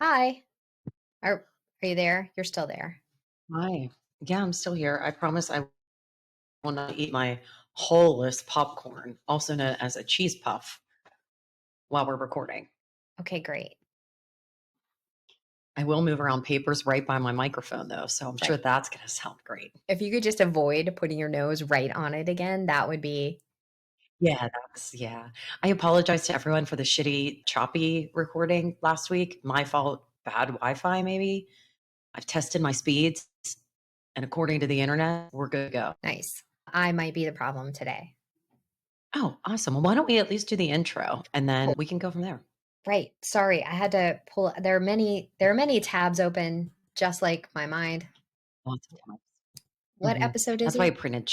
Hi. Are you there? You're still there. Hi. Yeah, I'm still here. I promise I will not eat my wholeless popcorn, also known as a cheese puff, while we're recording. Okay, great. I will move around papers right by my microphone, though, so I'm sure Right. that's going to sound great. If you could just avoid putting your nose right on it again, that would be Yeah. I apologize to everyone for the shitty, choppy recording last week. My fault. Bad Wi Fi, maybe. I've tested my speeds, and according to the internet, we're good to go. nice. I might be the problem today. Oh, awesome. Well, why don't we at least do the intro and Oh, then we can go from there? right. Sorry, I had to pull there are many tabs open just like my mind. Lots of times. What episode is That's why I it? printed.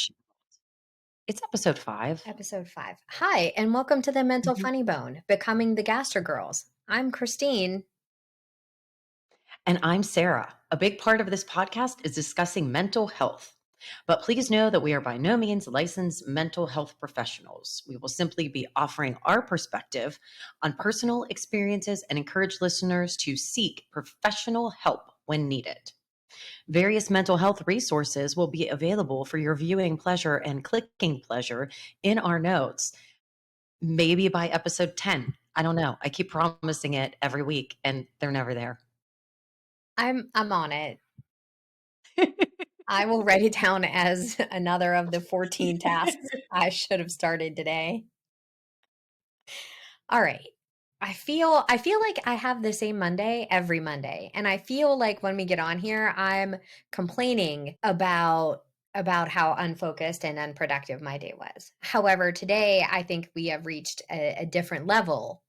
It's episode 5. Episode 5. Hi, and welcome to the Mental Mhm. Funny Bone, Becoming the Gaster Girls. I'm Christine. And I'm Sarah. A big part of this podcast is discussing mental health. But please know that we are by no means licensed mental health professionals. We will simply be offering our perspective on personal experiences and encourage listeners to seek professional help when needed. Various mental health resources will be available for your viewing pleasure and clicking pleasure in our notes, maybe by episode 10. I don't know. I keep promising it every week and they're never there. I'm on it. I will write it down as another of the 14 tasks I should have started today. All right. I feel like I have the same Monday every Monday. And I feel like when we get on here, I'm complaining about how unfocused and unproductive my day was. However, today I think we have reached a different level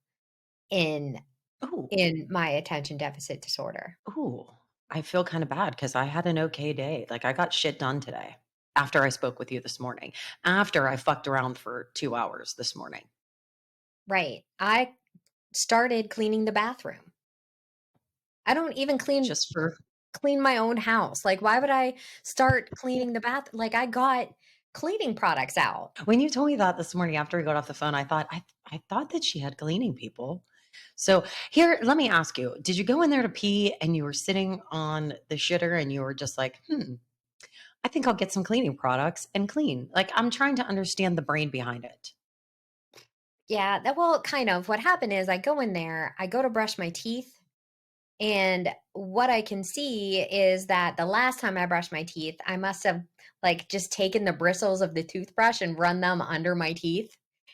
in Oh, in my attention deficit disorder. ooh. I feel kind of bad because I had an okay day. Like I got shit done today after I spoke with you this morning, after I fucked around for 2 hours this morning. Right. I started cleaning the bathroom. I don't even Just for clean my own house. Like, why would I start cleaning the bath? Like, I got cleaning products out. when you told me that this morning after we got off the phone, I thought that she had cleaning people. So here, let me ask you: did you go in there to pee and you were sitting on the shitter and you were just like, I think I'll get some cleaning products and clean. Like I'm trying to understand the brain behind it. Yeah, well, kind of. What happened is I go in there, I go to brush my teeth, and what I can see is that the last time I brushed my teeth, I must have like just taken the bristles of the toothbrush and run them under my teeth.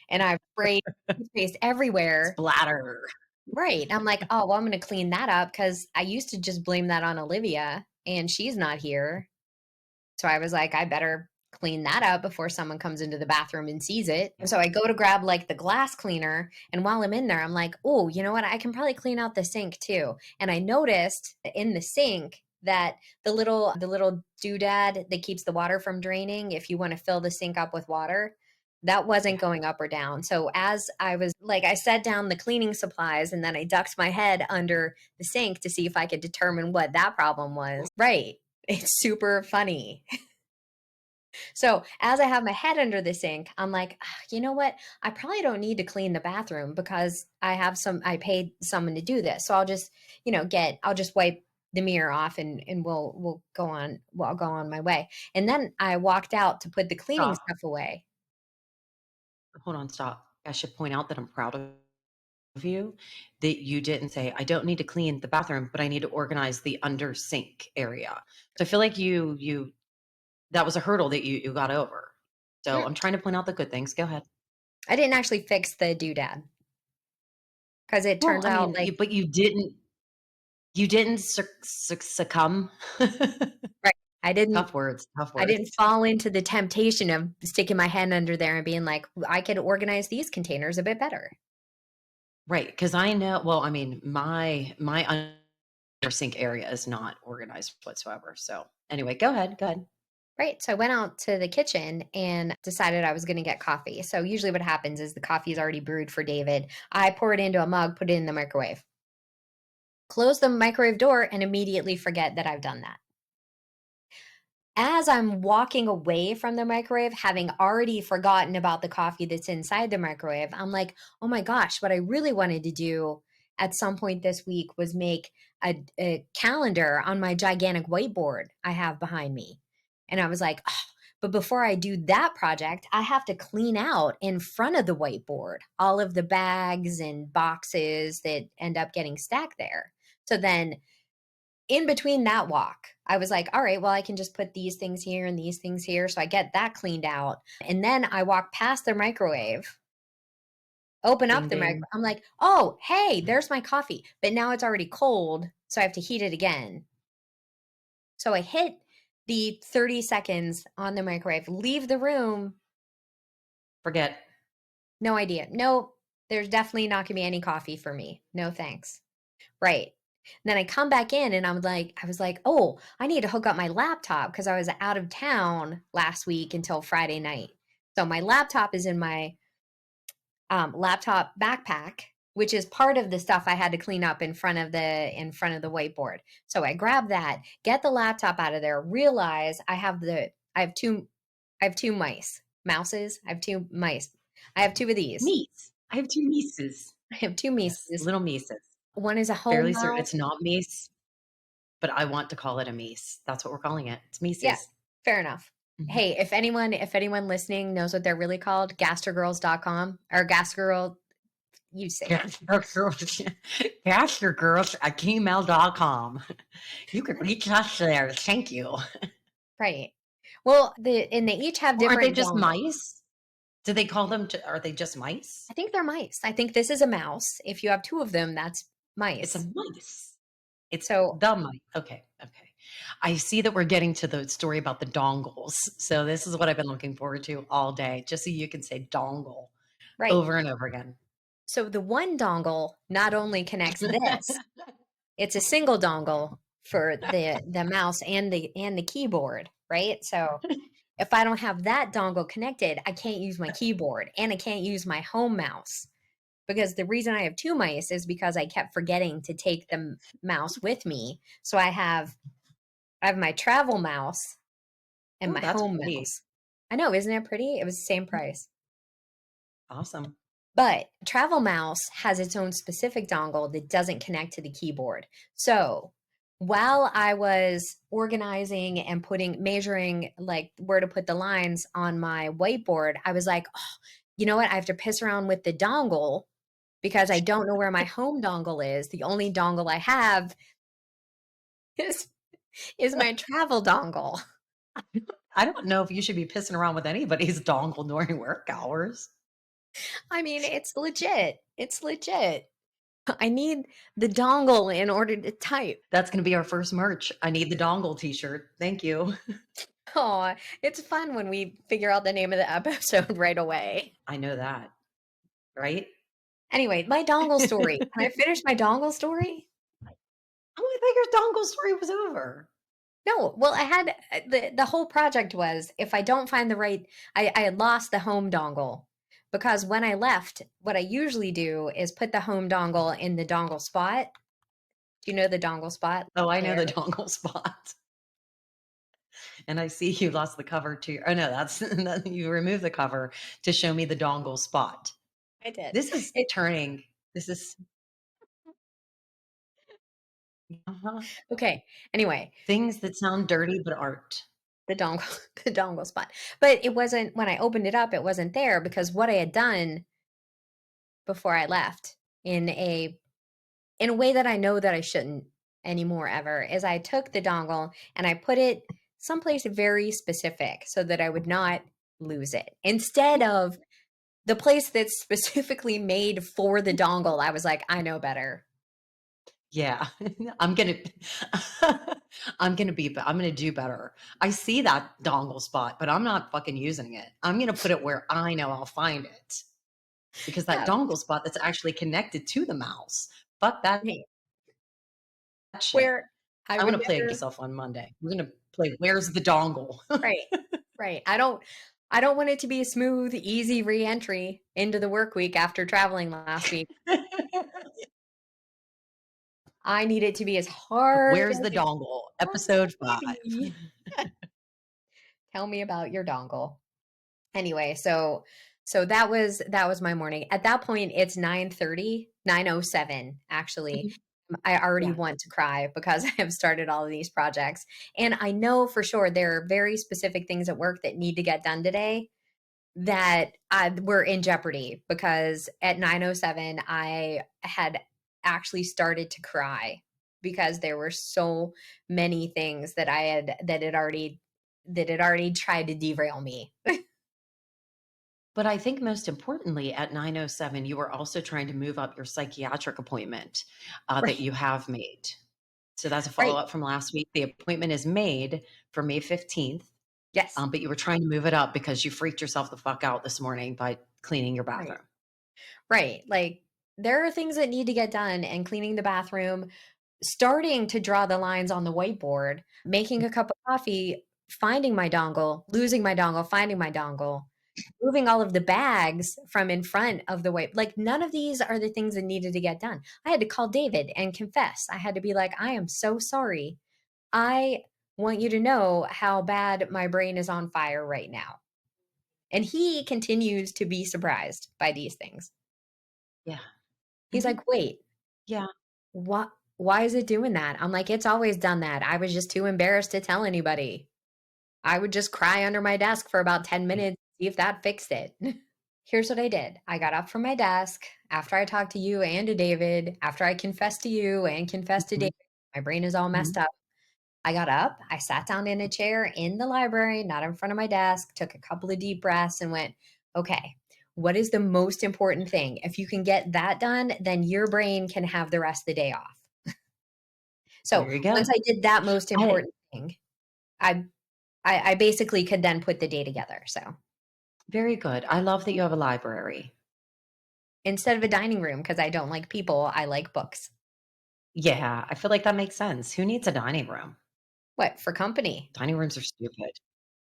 And I've sprayed toothpaste everywhere. Splatter. Right. I'm like, oh, well, I'm going to clean that up because I used to just blame that on Olivia and she's not here. So I was like, I better clean that up before someone comes into the bathroom and sees it. Yeah. So I go to grab like the glass cleaner. And while I'm in there, I'm like, oh, you know what? I can probably clean out the sink too. And I noticed in the sink that the little doodad that keeps the water from draining, if you want to fill the sink up with water, that wasn't Yeah. going up or down. So as I was like, I set down the cleaning supplies and then I ducked my head under the sink to see if I could determine what that problem was. Right. It's super funny. So as I have my head under the sink, I'm like, "Ah, you know what? I probably don't need to clean the bathroom because I paid someone to do this. So I'll just, I'll just wipe the mirror off and we'll go on, well, I'll go on my way. And then I walked out to put the cleaning Stop. stuff away. Hold on, stop. I should point out that I'm proud of you that you didn't say, I don't need to clean the bathroom, but I need to organize the under sink area. So I feel like you that was a hurdle that you got over. So Mm, I'm trying to point out the good things. Go ahead. I didn't actually fix the doodad because it Well, turns I out mean, like, but you didn't succumb. right, I didn't Tough words, tough I didn't words. fall into the temptation of sticking my hand under there and being like, I could organize these containers a bit better. Right, because I know. Well, I mean, my under sink area is not organized whatsoever. So anyway, go ahead. Go ahead. Right. So I went out to the kitchen and decided I was going to get coffee. So usually what happens is the coffee is already brewed for David. I pour it into a mug, put it in the microwave, close the microwave door, and immediately forget that I've done that. As I'm walking away from the microwave, having already forgotten about the coffee that's inside the microwave, I'm like, oh my gosh, what I really wanted to do at some point this week was make a calendar on my gigantic whiteboard I have behind me. And I was like, oh, but before I do that project, I have to clean out in front of the whiteboard all of the bags and boxes that end up getting stacked there. So then in between that walk, I was like, all right, well, I can just put these things here and these things here. So I get that cleaned out. And then I walk past the microwave, open up Ding the microwave. ding. I'm like, oh, hey, there's my coffee. But now it's already cold. So I have to heat it again. So I hit the 30 seconds on the microwave, leave the room. Forget. No idea. No, there's definitely not going to be any coffee for me. No thanks. Right. And then I come back in and I was like, oh, I need to hook up my laptop because I was out of town last week until Friday night. So my laptop is in my laptop backpack, which is part of the stuff I had to clean up in front of the whiteboard. So I grab that, get the laptop out of there, realize I have two mouses. I have two mice. I have two of these. Meese. I have two nieces. I have two Yes, mices. little Mises. One is a home Fairly certain mouse. it's not Mies, but I want to call it a Mies. That's what we're calling it. It's Yeah, Mises. fair enough. Mhm. Hey, if anyone listening knows what they're really called, gastergirls.com or gastergirl, you say it. Caster girls at gmail.com. You can reach us there. Thank you. Right. Well, and they each have Well, aren't they different just dongles. mice? Do they call them, are they just mice? I think they're mice. I think this is a mouse. If you have two of them, that's It's a mice. mice. It's So, the mice. Okay. Okay. I see that we're getting to the story about the dongles. So this is what I've been looking forward to all day, just so you can say dongle right. over and over again. So the one dongle not only connects this, it's a single dongle for the mouse and the keyboard, right? So if I don't have that dongle connected, I can't use my keyboard and I can't use my home mouse. Because the reason I have two mice is because I kept forgetting to take the mouse with me. So I have my travel mouse and Oh, my that's home pretty. mouse. I know, isn't it pretty? It was the same price. Awesome. But travel mouse has its own specific dongle that doesn't connect to the keyboard. So while I was organizing and measuring like where to put the lines on my whiteboard, I was like, oh, you know what? I have to piss around with the dongle because I don't know where my home dongle is. The only dongle I have is my travel dongle. I don't know if you should be pissing around with anybody's dongle during work hours. I mean, it's legit. It's legit. I need the dongle in order to type. That's going to be our first merch. I need the dongle t-shirt. Thank you. Oh, it's fun when we figure out the name of the episode right away. I know that, right? Anyway, my dongle story. Can I finish my dongle story? Oh, I thought your dongle story was over. No, well, I had the whole project was if I don't find the right, I had lost the home dongle because when I left, what I usually do is put the home dongle in the dongle spot. Do you know the dongle spot Oh, I know there? the dongle spot. And I see you lost the cover to oh no, that's you removed the cover to show me the dongle spot. I did. This is It, turning. This is uh-huh. okay. Anyway, Things that sound dirty but aren't. the dongle, the dongle spot. But it wasn't when I opened it up, it wasn't there because what I had done before I left in a way that I know that I shouldn't anymore ever is I took the dongle and I put it someplace very specific so that I would not lose it. Instead of the place that's specifically made for the dongle, I was like, I know better. Yeah. I'm gonna I'm gonna do better. I see that dongle spot, but I'm not fucking using it. I'm gonna put it where I know I'll find it. Because that Yeah. dongle spot that's actually connected to the mouse. Fuck that Hey, shit. where I I'm would gonna play never, myself on Monday. We're gonna play Where's the Dongle? right, right. I don't want it to be a smooth, easy re-entry into the work week after traveling last week. I need it to be as hard Where's as the it Dongle? Episode can 5. be. Tell me about your dongle. Anyway, so that was my morning. At that point, it's 9:30 907, actually. Mhm. I already Yeah. want to cry because I have started all of these projects. And I know for sure there are very specific things at work that need to get done today that were in jeopardy because at 907, I had actually started to cry because there were so many things that had already tried to derail me. But I think most importantly, at 9:07, you were also trying to move up your psychiatric appointment, that Right. you have made. So that's a Right. follow-up from last week. The appointment is made for May 15th, Yes. but you were trying to move it up because you freaked yourself the fuck out this morning by cleaning your Right. bathroom. Right. Like there are things that need to get done, and cleaning the bathroom, starting to draw the lines on the whiteboard, making a cup of coffee, finding my dongle, losing my dongle, finding my dongle, moving all of the bags from in front of the white, like none of these are the things that needed to get done. I had to call David and confess. I had to be like, I am so sorry. I want you to know how bad my brain is on fire right now. And he continues to be surprised by these things. Yeah. He's Mhm. like, wait, Yeah. what? Why is it doing that? I'm like, it's always done that. I was just too embarrassed to tell anybody. I would just cry under my desk for about 10 Yeah. minutes, see if that fixed it. Here's what I did. I got up from my desk after I talked to you and to David, after I confessed to you and confessed to Mhm. David. My brain is all messed Mhm. up. I got up, I sat down in a chair in the library, not in front of my desk, took a couple of deep breaths and went, okay, what is the most important thing? If you can get that done, then your brain can have the rest of the day off. So There you once go. I did that most I important thing, I, I basically could then put the day together. So Very good. I love that you have a library. instead of a dining room, because I don't like people, I like books. Yeah, I feel like that makes sense. Who needs a dining room? What? For company. Dining rooms are stupid.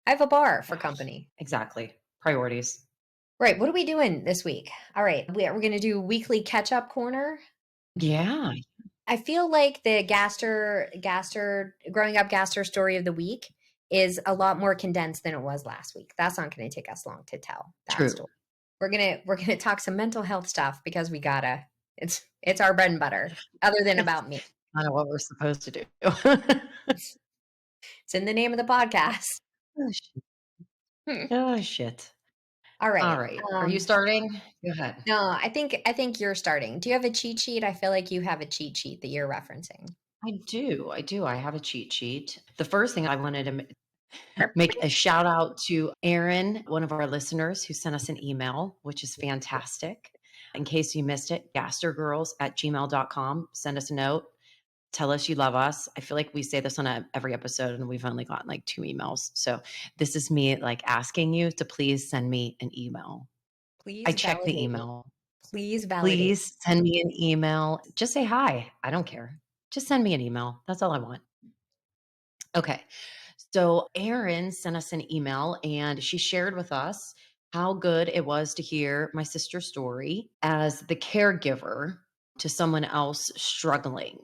I have a bar for Yeah, company. exactly. Priorities. Right. What are we doing this week? All right. We're going to do weekly catch up corner. Yeah. I feel like the growing up Gaster story of the week is a lot more condensed than it was last week. That's not going to take us long to tell that True. story. We're gonna talk some mental health stuff because we gotta. It's our bread and butter. Other than It's about me, kinda what we're supposed to do. it's in the name of the podcast. Oh, shit. Hmm. Oh, shit. All right. Alright. Are you starting? Go ahead. No, I think you're starting. Do you have a cheat sheet? I feel like you have a cheat sheet that you're referencing. I do. I have a cheat sheet. The first thing I wanted to make a shout out to Erin, one of our listeners who sent us an email, which is fantastic. In case you missed it, gastergirls@gmail.com. Send us a note. Tell us you love us. I feel like we say this on every episode and we've only gotten like 2 emails. So this is me like asking you to please send me an email. I Please check the validate me. email. Please validate. Please send me an email. Just say hi. I don't care. Just send me an email. That's all I want. Okay. So Erin sent us an email and she shared with us how good it was to hear my sister's story as the caregiver to someone else struggling.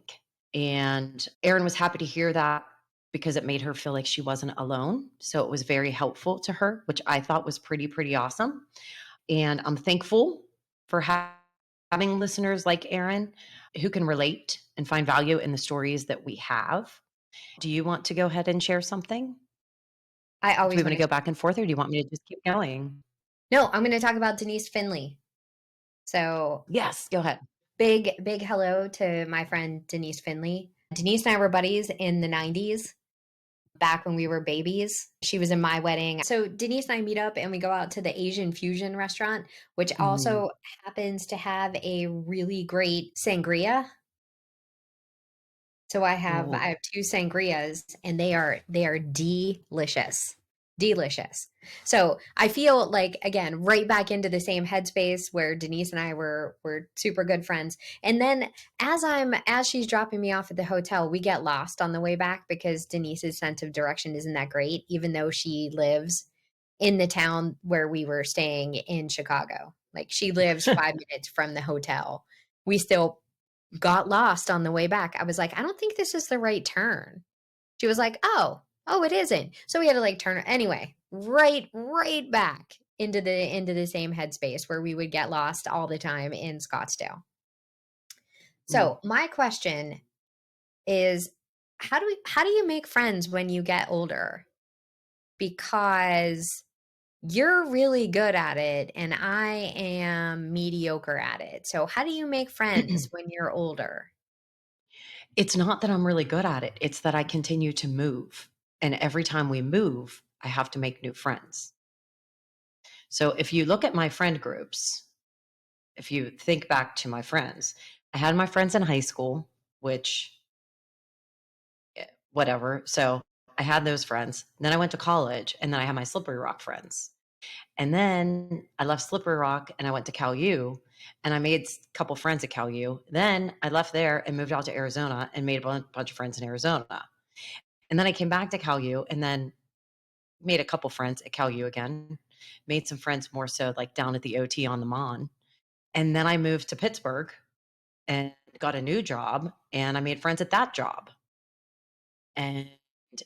And Erin was happy to hear that because it made her feel like she wasn't alone. So it was very helpful to her, which I thought was pretty awesome. And I'm thankful for having listeners like Erin who can relate and find value in the stories that we have. Do you want to go ahead and share something? I Do we always want want to to. go back and forth or do you want me to just keep going? No, I'm going to talk about Denise Finley. So Yes, go ahead. big hello to my friend Denise Finley. Denise and I were buddies in the 90s, back when we were babies. She was in my wedding. So Denise and I meet up and we go out to the Asian fusion restaurant, which Mhm. also happens to have a really great sangria. So I Ooh. have two sangrias and they are delicious. Delicious. So I feel like again, right back into the same headspace where Denise and I were super good friends. And then as she's dropping me off at the hotel, we get lost on the way back because Denise's sense of direction isn't that great, even though she lives in the town where we were staying in Chicago. Like she lives 5 minutes from the hotel. We still got lost on the way back. I was like, I don't think this is the right turn. She was like, oh, it isn't. So we had to like turn anyway, right back into the same headspace where we would get lost all the time in Scottsdale. Mhm. So, my question is how do you make friends when you get older? Because you're really good at it and I am mediocre at it. So, how do you make friends when you're older? It's not that I'm really good at it, it's that I continue to move, and every time we move, I have to make new friends. So if you look at my friend groups, if you think back to my friends, I had my friends in high school, which whatever. So I had those friends. Then I went to college, and then I had my Slippery Rock friends. And then I left Slippery Rock and I went to Cal U, and I made a couple friends at Cal U. Then I left there and moved out to Arizona and made a bunch of friends in Arizona. And then I came back to Cal U and then made a couple friends at Cal U again, made some friends more so like down at the OT on the Mon. And then I moved to Pittsburgh and got a new job, and I made friends at that job. And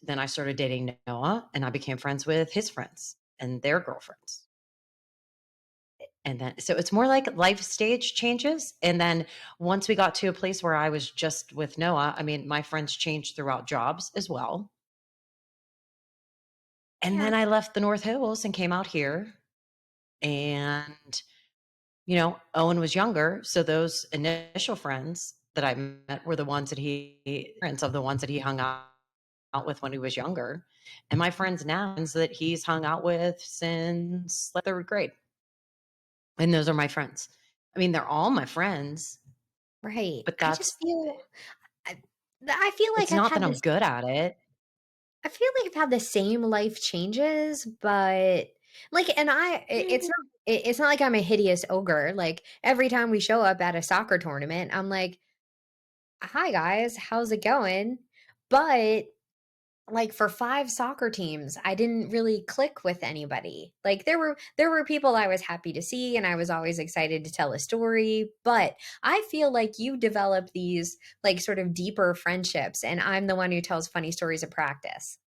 then I started dating Noah, and I became friends with his friends and their girlfriends. And then, so it's more like life stage changes. And then once we got to a place where I was just with Noah, I mean, my friends changed throughout jobs as well. And Yeah. then I left the North Hills and came out here. And, Owen was younger. So those initial friends that I met were the ones that friends of the ones that he hung out with when he was younger. And my friends now is that he's hung out with since like third grade. And those are my friends. I mean, they're all my friends, Right. but I just that's feel I, I feel like it's I've not that had I'm this good at it. I feel like I've had the same life changes, but like and it's Yeah. not like I'm a hideous ogre. Like every time we show up at a soccer tournament, I'm like, "Hi guys, how's it going?" But like for 5 soccer teams, I didn't really click with anybody. Like there were people I was happy to see and I was always excited to tell a story, but I feel like you develop these like sort of deeper friendships and I'm the one who tells funny stories at practice.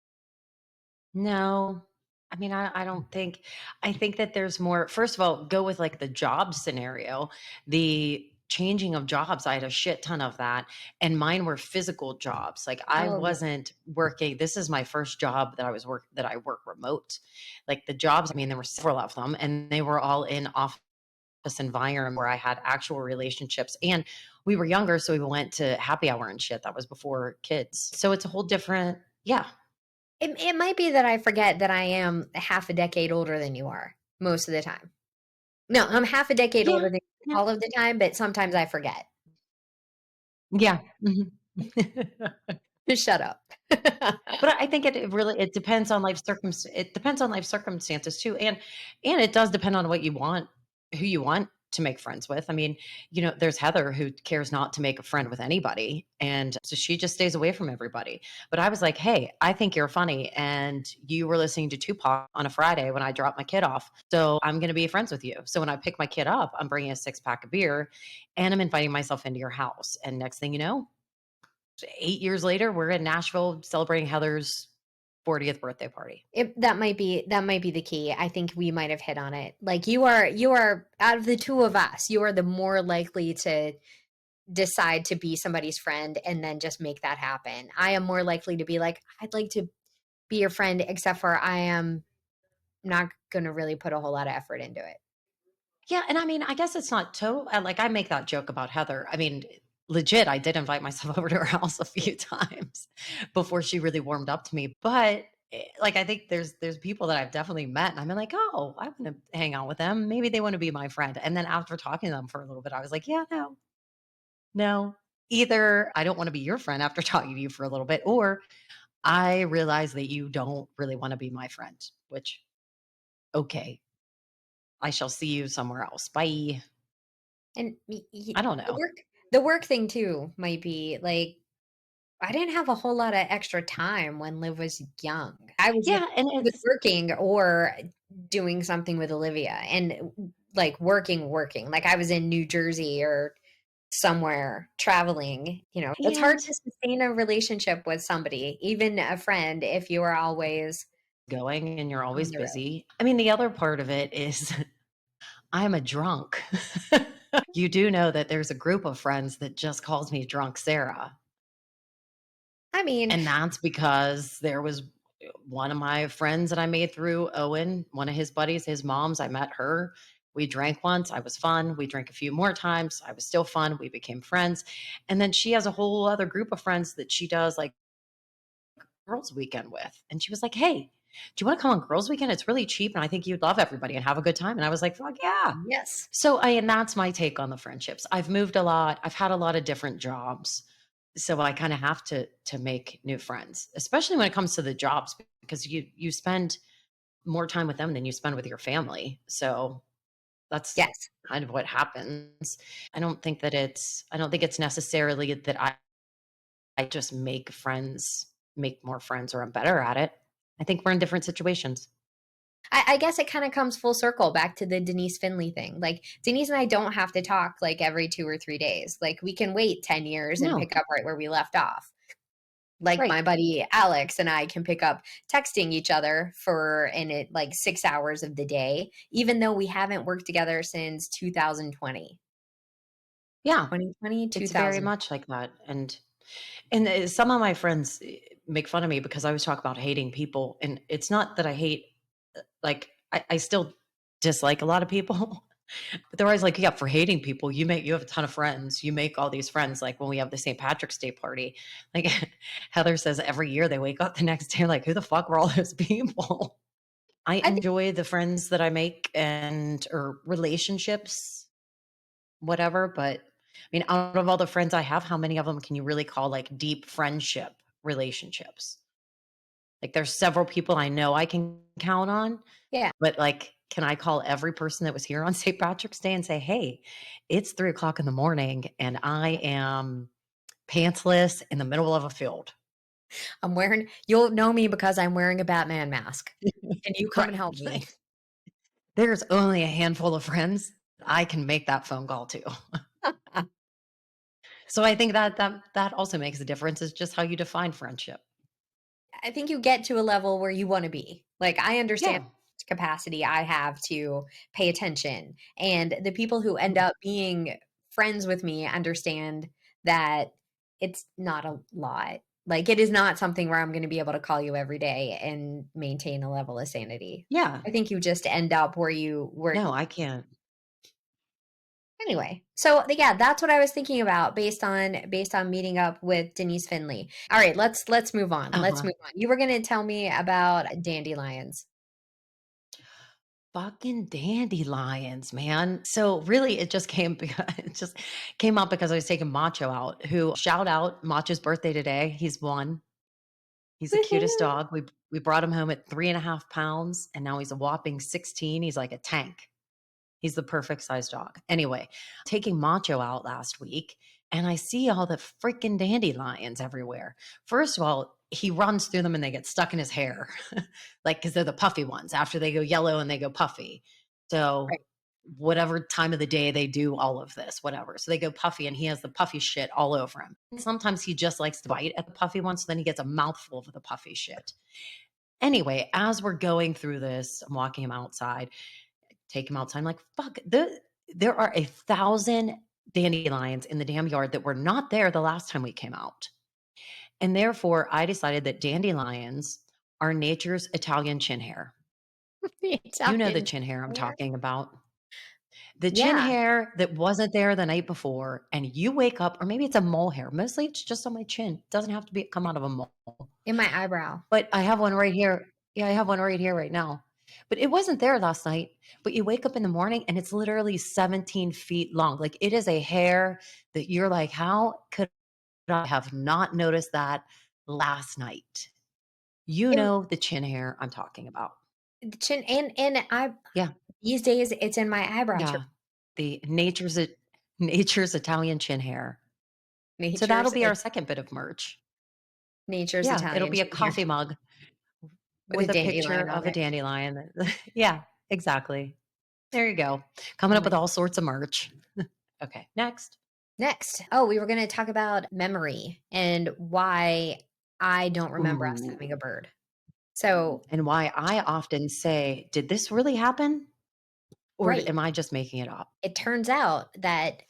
No. I mean, I don't think I think that there's more. First of all, go with like the job scenario. The changing of jobs, I had a shit ton of that. And mine were physical jobs. Like I Oh, yeah. wasn't working. This is my first job that I work remote. Like the jobs, I mean, there were several of them and they were all in office environment where I had actual relationships. And we were younger, so we went to happy hour and shit. That was before kids. So it's a whole different, yeah. It might be that I forget that I am half a decade older than you are most of the time. No, I'm half a decade Yeah. older than you Yeah. all of the time, but sometimes I forget. Yeah. Mhm. Just shut up. But I think it really it depends on it depends on life circumstances too, and it does depend on what you want, who you want to make friends with. I mean, there's Heather who cares not to make a friend with anybody, and so she just stays away from everybody. But I was like, "Hey, I think you're funny, and you were listening to Tupac on a Friday when I dropped my kid off, so I'm going to be friends with you." So when I pick my kid up, I'm bringing a 6 pack of beer, and I'm inviting myself into your house. And next thing you know, 8 years later, we're in Nashville celebrating Heather's 40th birthday party. That might be the key. I think we might have hit on it. Like you are out of the 2 of us, you are the more likely to decide to be somebody's friend and then just make that happen. I am more likely to be like, "I'd like to be your friend," except for I am not gonna really put a whole lot of effort into it. Yeah, and I mean, I guess it's not total. Like I make that joke about Heather. I mean, legit, I did invite myself over to her house a few times before she really warmed up to me. But like, I think there's people that I've definitely met, and I'm like, oh, I want to hang out with them. Maybe they want to be my friend. And then after talking to them for a little bit, I was like, yeah, no, no. Either I don't want to be your friend after talking to you for a little bit, or I realize that you don't really want to be my friend, which, okay, I shall see you somewhere else. Bye. And I don't the know. work thing too might be like I didn't have a whole lot of extra time when Liv was young. I was Yeah, and either it's working or doing something with Olivia and like working. Like I was in New Jersey or somewhere traveling. It's hard and to sustain a relationship with somebody, even a friend, if you are always going and you're on always the road. busy. I mean, the other part of it is I'm a drunk. You do know that there's a group of friends that just calls me Drunk Sarah. I mean, And that's because there was one of my friends that I made through Owen, one of his buddies, his mom's, I met her. We drank once. I was fun. We drank a few more times. I was still fun. We became friends. And then she has a whole other group of friends that she does like girls' weekend with. And she was like, "Hey, do you want to come on girls' weekend? It's really cheap. And I think you'd love everybody and have a good time." And I was like, "Fuck yeah." yes. And that's my take on the friendships. I've moved a lot. I've had a lot of different jobs. So I kind of have to make new friends, especially when it comes to the jobs, because you spend more time with them than you spend with your family. So that's Yes. kind of what happens. I don't think it's necessarily that I just make friends, make more friends, or I'm better at it. I think we're in different situations. I guess it kind of comes full circle back to the Denise Finley thing. Like, Denise and I don't have to talk like every 2 or 3 days. Like, we can wait 10 years and No, pick up right where we left off. Like, right. my buddy Alex and I can pick up texting each other for in it like 6 hours of the day, even though we haven't worked together since 2020. Yeah, 2020, it's very 2000. much like that. And some of my friends make fun of me because I always talk about hating people, and it's not that I hate. Like I still dislike a lot of people, but they're always like, "Yeah, for hating people, you have a ton of friends. You make all these friends." Like when we have the St. Patrick's Day party, like Heather says, every year they wake up the next day like, "Who the fuck were all those people?" I I think enjoy the friends that I make and or relationships, whatever. But I mean, out of all the friends I have, how many of them can you really call like deep friendship relationships? Like there's several people I know I can count on, yeah. but like, can I call every person that was here on St. Patrick's Day and say, "Hey, it's 3 o'clock in the morning and I am pantsless in the middle of a field." You'll know me because I'm wearing a Batman mask. Can you come and Right. help me? There's only a handful of friends I can make that phone call to. So I think that also makes a difference, is just how you define friendship. I think you get to a level where you wanna be. Like, I understand Yeah. capacity I have to pay attention, and the people who end Mm. up being friends with me understand that it's not a lot. Like, it is not something where I'm gonna be able to call you every day and maintain a level of sanity. Yeah. I think you just end up where No, I can't. anyway. So, yeah, that's what I was thinking about based on meeting up with Denise Finley. Alright, let's move on, let's Uh-huh. move on. You were gonna tell me about dandelions. Fucking dandelions, man. So really it just came because it just came up because I was taking Macho out, who shout out Macho's birthday today. He's one. He's the cutest Woohoo. dog. We brought him home at 3.5 pounds and now he's a whopping 16. He's like a tank. He's the perfect size dog. Anyway, taking Macho out last week and I see all the freaking dandelions everywhere. First of all, he runs through them and they get stuck in his hair, like because they're the puffy ones. After they go yellow and they go puffy. So, Right. whatever time of the day they do all of this, whatever. So they go puffy and he has the puffy shit all over him. Sometimes he just likes to bite at the puffy one. So then he gets a mouthful of the puffy shit. Anyway, as we're going through this, I'm walking him outside, take him outside. I'm like, fuck, there are 1,000 dandelions in the damn yard that were not there the last time we came out. And therefore, I decided that dandelions are nature's Italian chin hair. The You know the Italian chin hair I'm hair? talking about. The chin Yeah, hair that wasn't there the night before, and you wake up, or maybe it's a mole hair. Mostly it's just on my chin. It doesn't have to be come out of a mole. in my eyebrow. But I have one right here. Yeah, I have one right here right now. But it wasn't there last night. But you wake up in the morning and it's literally 17 feet long. Like it is a hair that you're like, how could I have not noticed that last night? You In know the chin hair I'm talking about. the chin and I Yeah. these days, it's in my eyebrow too. Yeah. The nature's Italian chin hair. So that'll Nature's be it our second bit of merch. nature's Yeah, it'll Italian be a chin hair coffee mug with a with a picture dandelion on of a it. dandelion. Yeah, exactly. There you go. Coming Oh up with my all sorts of merch. Okay, next. next. Oh, we were gonna talk about memory and why I don't remember us Ooh, having a bird. So, and why I often say, "Did this really happen?" Or Right. am I just making it up? It turns out that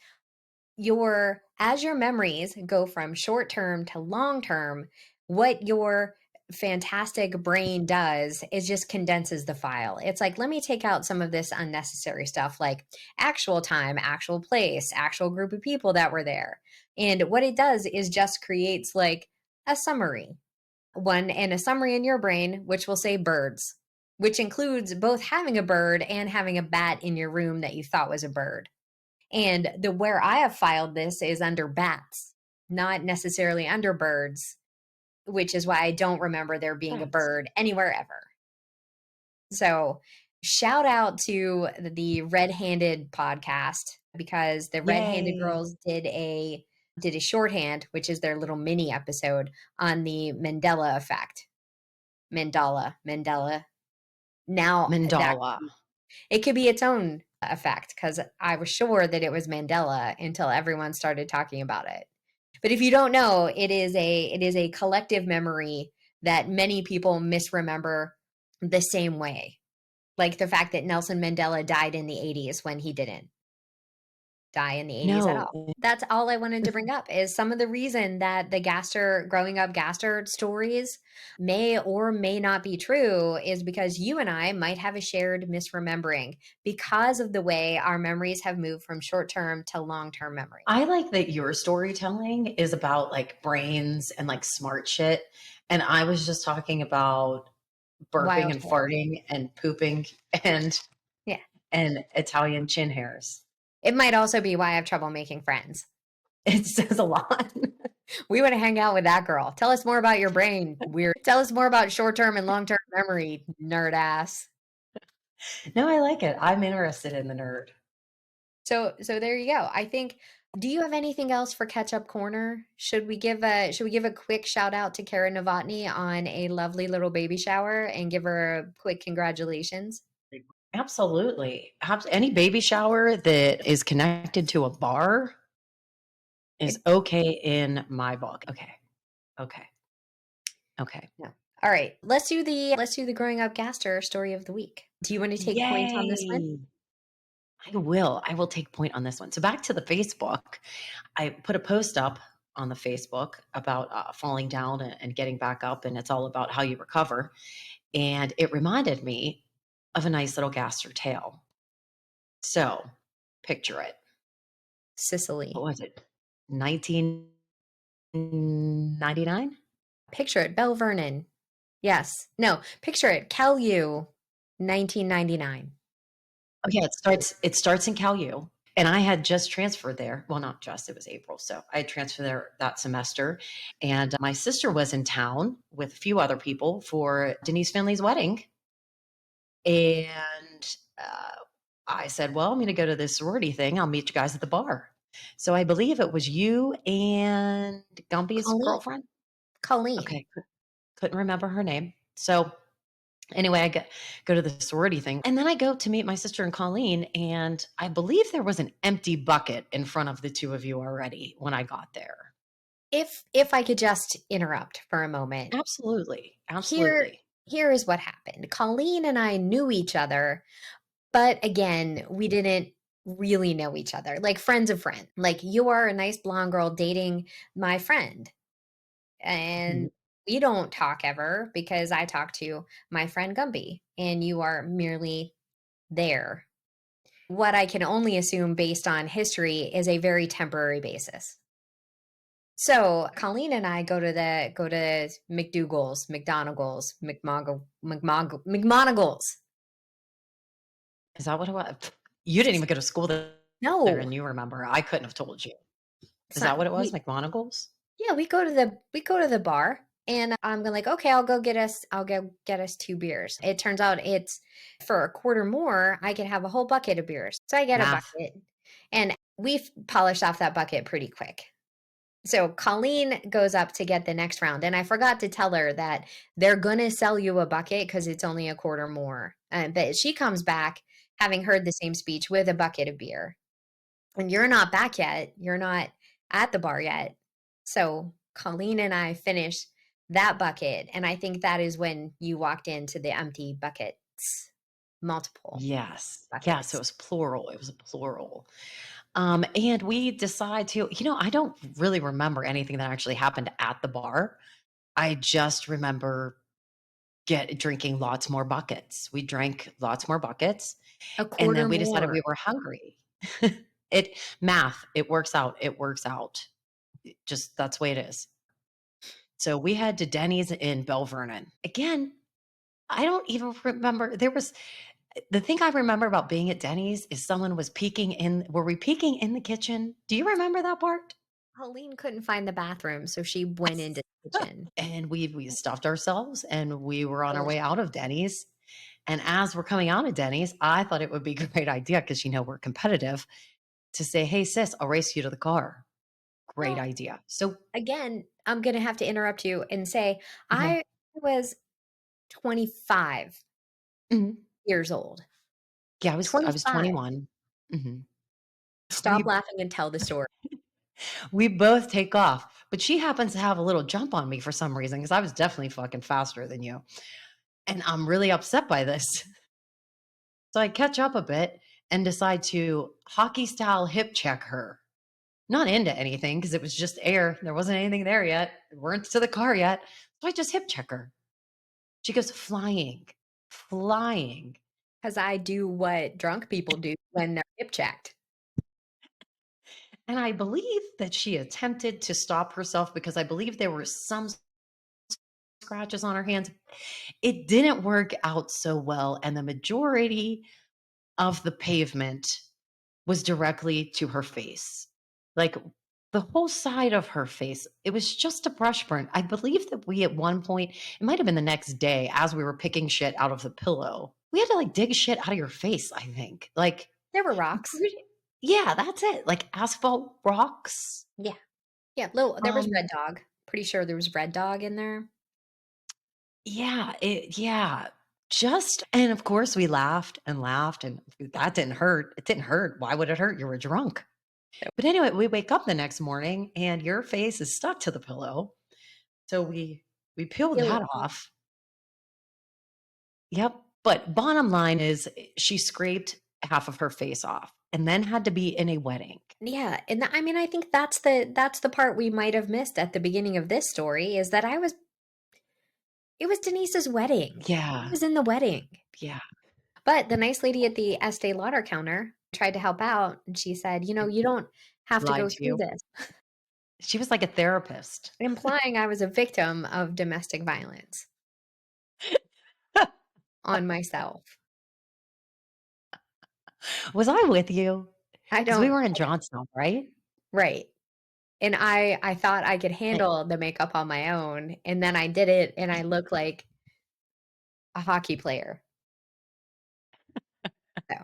as your memories go from short term to long term, what your fantastic brain does is just condenses the file. It's like, let me take out some of this unnecessary stuff like actual time, actual place, actual group of people that were there. And what it does is just creates like a summary, a summary in your brain, which will say birds, which includes both having a bird and having a bat in your room that you thought was a bird. And the where I have filed this is under bats, not necessarily under birds, which is why I don't remember there being a Bats. bird anywhere ever. So, shout out to the Red Handed podcast because the Red Handed Yay. girls did a shorthand, which is their little mini episode on the Mandela effect. Mandela. Now that Mandala. it could be its own effect because I was sure that it was Mandela until everyone started talking about it. But if you don't know, it is a collective memory that many people misremember the same way. Like the fact that Nelson Mandela died in the 80s when he didn't die in the 80s at No. all. That's all I wanted to bring up is some of the reason that the Gaster growing up Gaster stories may or may not be true is because you and I might have a shared misremembering because of the way our memories have moved from short-term to long-term memory. I like that your storytelling is about like brains and like smart shit. And I was just talking about burping Wild and hair. farting and pooping and Yeah. and Italian chin hairs. It might also be why I have trouble making friends. It says a lot. We want to hang out with that girl. Tell us more about your brain, weird. Tell us more about short-term and long-term memory, nerd ass. No, I like it. I'm interested in the nerd. So there you go. I think do you have anything else for Catch Up Corner? Should we give a quick shout out to Kara Novotny on a lovely little baby shower and give her a quick congratulations? Absolutely. Any baby shower that is connected to a bar is It, okay in my book. Okay. Okay. Okay. no. All right. Let's do the growing up Gaster story of the week. Do you want to take points on this one? Yay. I will. I will take point on this one. So back to the Facebook. I put a post up on the Facebook about falling down and getting back up, and it's all about how you recover. And it reminded me of a nice little gaster tale. So picture it. What Sicily. was it? 1999? Picture it, Belle Vernon. Yes. No, picture it, Cal U, 1999. Oh yeah, it starts in Cal U. And I had just transferred there. Well, not just, it was April. So I had transferred there that semester. And my sister was in town with a few other people for Denise Finley's wedding. And I said, well, I'm going to go to this sorority thing. I'll meet you guys at the bar. So I believe it was you and Gumby's Colleen. girlfriend. Colleen. Okay. Couldn't remember her name. So anyway, go to the sorority thing. And then I go to meet my sister and Colleen. And I believe there was an empty bucket in front of the two of you already when I got there. If I could just interrupt for a moment. Absolutely. Here Absolutely. here is what happened. Colleen and I knew each other, but again, we didn't really know each other. Like friends of friends. Like you are a nice blonde girl dating my friend. Mhm. And we don't talk ever because I talk to my friend Gumby and you are merely there. What I can only assume based on history is a very temporary basis. So Colleen and I go to McDougal's, McDonagles, McMonagles. Is that what it was? You didn't even go to school there No, and you remember. I couldn't have told you. it's Is not. that what it was? We McMonagles? Yeah, we go to the bar, and I'm like, okay, I'll go get us two beers. It turns out it's for a quarter more, I can have a whole bucket of beers. So I get a Math. bucket, and we've polished off that bucket pretty quick. So Colleen goes up to get the next round, and I forgot to tell her that they're gonna sell you a bucket because it's only a quarter more. But she comes back having heard the same speech with a bucket of beer, and you're not back yet. You're not at the bar yet. So Colleen and I finished that bucket, and I think that is when you walked into the empty buckets. multiple Yes. Yeah, so it buckets. was plural. It was a plural. And we decide to, I don't really remember anything that actually happened at the bar. I just remember drinking lots more buckets. We drank lots more buckets, A and then quarter we decided more. we were hungry. It works out. It works out. Just that's the way it is. So we head to Denny's in Bell Vernon. Again, I don't even remember. The thing I remember about being at Denny's is someone was peeking in. Were we peeking in the kitchen? Do you remember that part? Helene couldn't find the bathroom, so she went into the kitchen. And we stuffed ourselves and we were on our way Delicious. out of Denny's. And as we're coming out of Denny's, I thought it would be a great idea because we're competitive to say, "Hey sis, I'll race you to the car." Great Well, idea. So again, I'm gonna have to interrupt you and say okay. I was 25 Mhm. years old. Yeah, I was 25. 21. Mhm. Stop We laughing and tell the story. we both take off, but she happens to have a little jump on me for some reason because I was definitely fucking faster than you. And I'm really upset by this. So I catch up a bit and decide to hockey style hip check her. Not into anything because it was just air. There wasn't anything there yet. We weren't to the car yet. So I just hip check her. She goes flying, flying. Because I do what drunk people do when they're hip checked. And I believe that she attempted to stop herself because I believe there were some scratches on her hands. It didn't work out so well. And the majority of the pavement was directly to her face. Like the whole side of her face, it was just a brush burn. I believe that we at one point, it might have been the next day as we were picking shit out of the pillow, we had to like dig shit out of your face, I think. Like, There were rocks. yeah, that's it. Like asphalt rocks. Yeah. Yeah, little there was Um, Red Dog. Pretty sure there was Red Dog in there. yeah. Just and of course we laughed and laughed and that didn't hurt. It didn't hurt. Why would it hurt? You were drunk. But anyway, we wake up the next morning and your face is stuck to the pillow. So we peeled Peel it that off. off. Yep. But bottom line is she scraped half of her face off and then had to be in a wedding. Yeah, and I mean, I think that's the part we might have missed at the beginning of this story is that I was it was Denise's wedding. I Yeah. was in the wedding. Yeah. But the nice lady at the Estee Lauder counter tried to help out, and she said, "You don't have to go Lied to through you. this," She was like a therapist. implying I was a victim of domestic violence on myself. Was I with you? I Because we don't were in Johnstown, right? right. And I thought I could Eh, handle the makeup on my own, and then I did it, and I look like a hockey player. So,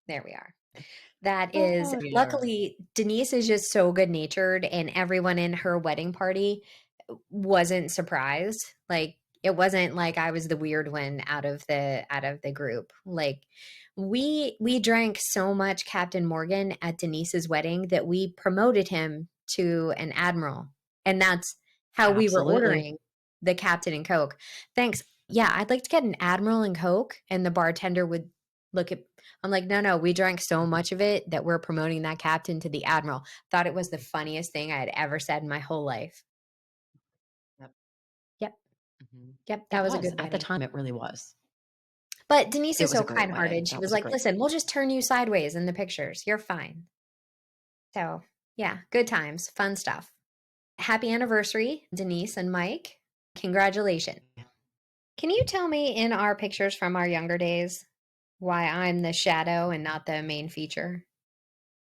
there we are. That is Oh, yeah. luckily, Denise is just so good-natured, and everyone in her wedding party wasn't surprised. Like, it wasn't like I was the weird one out of the group. Like, we drank so much Captain Morgan at Denise's wedding that we promoted him to an admiral, and that's how we were Absolutely. ordering the Captain and Coke. "Thanks. Yeah, I'd like to get an Admiral and Coke," and the bartender would look at I'm like, "No, no, we drank so much of it that we're promoting that captain to the admiral." Thought it was the funniest thing I had ever said in my whole life. Yep. Yep, Mhm. yep, that It was a was. good At the wedding. time, it really was. But Denise It is was a so great wedding. kind-hearted. She That was was a like, great "Listen, we'll just turn you sideways in the pictures. You're fine." So, yeah, good times, fun stuff. Happy anniversary, Denise and Mike. Congratulations. Can you tell me in our pictures from our younger days why I'm the shadow and not the main feature?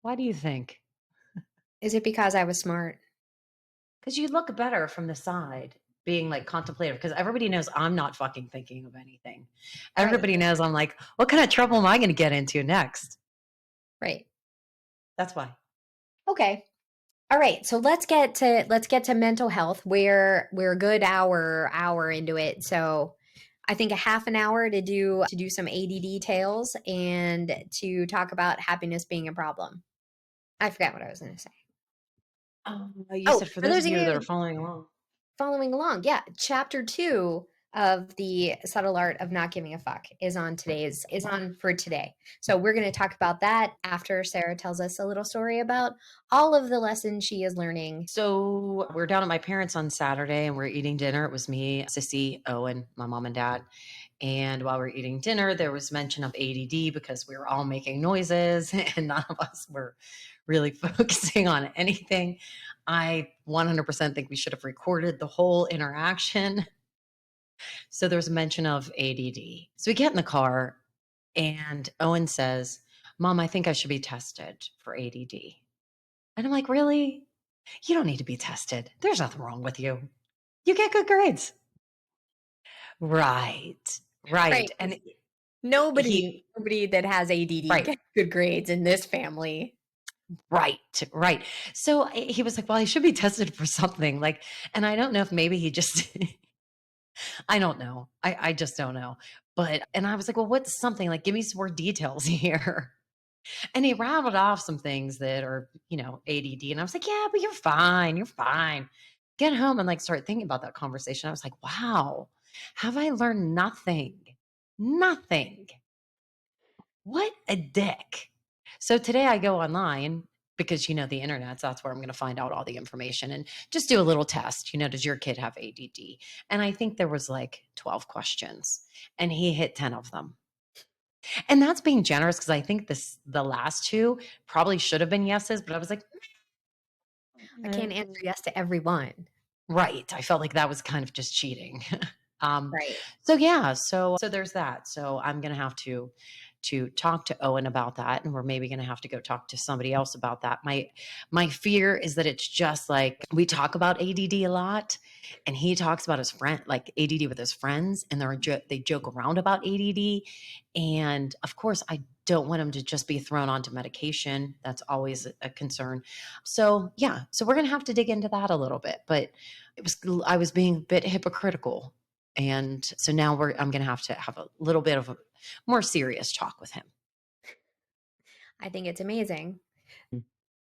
Why do you think? Is it because I was smart? Because you look better from the side, being like contemplative. Because everybody knows I'm not fucking thinking of anything. Right, Everybody knows I'm like, what kind of trouble am I going to get into next? right. That's why. Okay. All right, so let's get to mental health. We're a good hour into it. So I think a half an hour to do some ADD tales and to talk about happiness being a problem. I forgot what I was going to say. You Oh, said for for those those of of you you that are following along. following along, yeah, chapter 2 of the subtle art of not giving a fuck is on for today. So we're going to talk about that after Sarah tells us a little story about all of the lessons she is learning. So we're down at my parents' on Saturday and we're eating dinner. It was me, Sissy, Owen, my mom and dad. And while we were eating dinner, there was mention of ADD because we were all making noises and none of us were really focusing on anything. I 100% think we should have recorded the whole interaction. So there's mention of ADD. So we get in the car and Owen says, Mom, I think I should be tested for ADD. And I'm like, really? You don't need to be tested. There's nothing wrong with you. You get good grades. Right. Right. Right. 'Cause And nobody he, nobody that has ADD right. gets good grades in this family. Right. Right. So he was like, well, he should be tested for something. Like, and I don't know if maybe he just, I don't know. I just don't know. But, and I was like, well, what's something like, give me some more details here. And he rattled off some things that are, ADD. And I was like, yeah, but you're fine. You're fine. Get home and like start thinking about that conversation. I was like, wow, have I learned nothing? Nothing. What a dick. So today I go online because, the internet, so that's where I'm going to find out all the information and just do a little test. Does your kid have ADD? And I think there was like 12 questions and he hit 10 of them. And that's being generous because I think the last two probably should have been yeses, but I was like, I can't answer yes to everyone. right. I felt like that was kind of just cheating. um, Right. so yeah, so there's that. So I'm gonna have to talk to Owen about that, and we're maybe gonna have to go talk to somebody else about that. My fear is that it's just like we talk about ADD a lot, and he talks about his friend like ADD with his friends, and they joke around about ADD, and of course I don't want him to just be thrown onto medication. That's always a concern. So yeah, so we're gonna have to dig into that a little bit, but I was being a bit hypocritical. And so now I'm going to have a little bit of a more serious talk with him. I think it's amazing. Mm.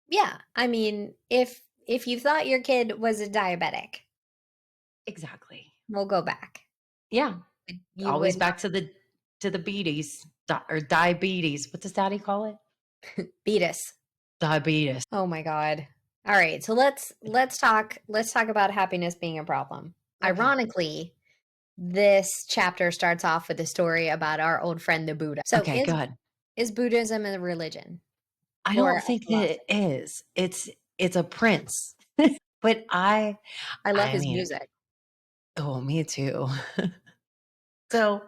Yeah. I mean, if you thought your kid was a diabetic, Exactly. we'll go back. Yeah. You Always would back to the beaties or diabetes. What does daddy call it? not beat us. Diabetes. Oh my God. All right. So let's talk about happiness being a problem. Okay. Ironically, this chapter starts off with a story about our old friend the Buddha. So Okay, good. is Buddhism a religion I or don't a think that it philosophy? is. It's a prince. But I love I his mean, music. oh, me too. So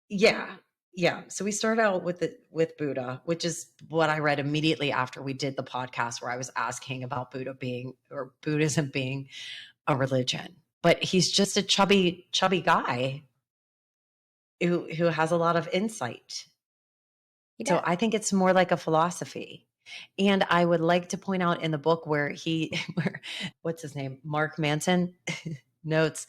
yeah. Yeah. So we started out with Buddha, which is what I read immediately after we did the podcast where I was asking about Buddhism being a religion. But he's just a chubby guy who has a lot of insight. He So does. I think it's more like a philosophy. And I would like to point out in the book where where what's his name? Mark Manson notes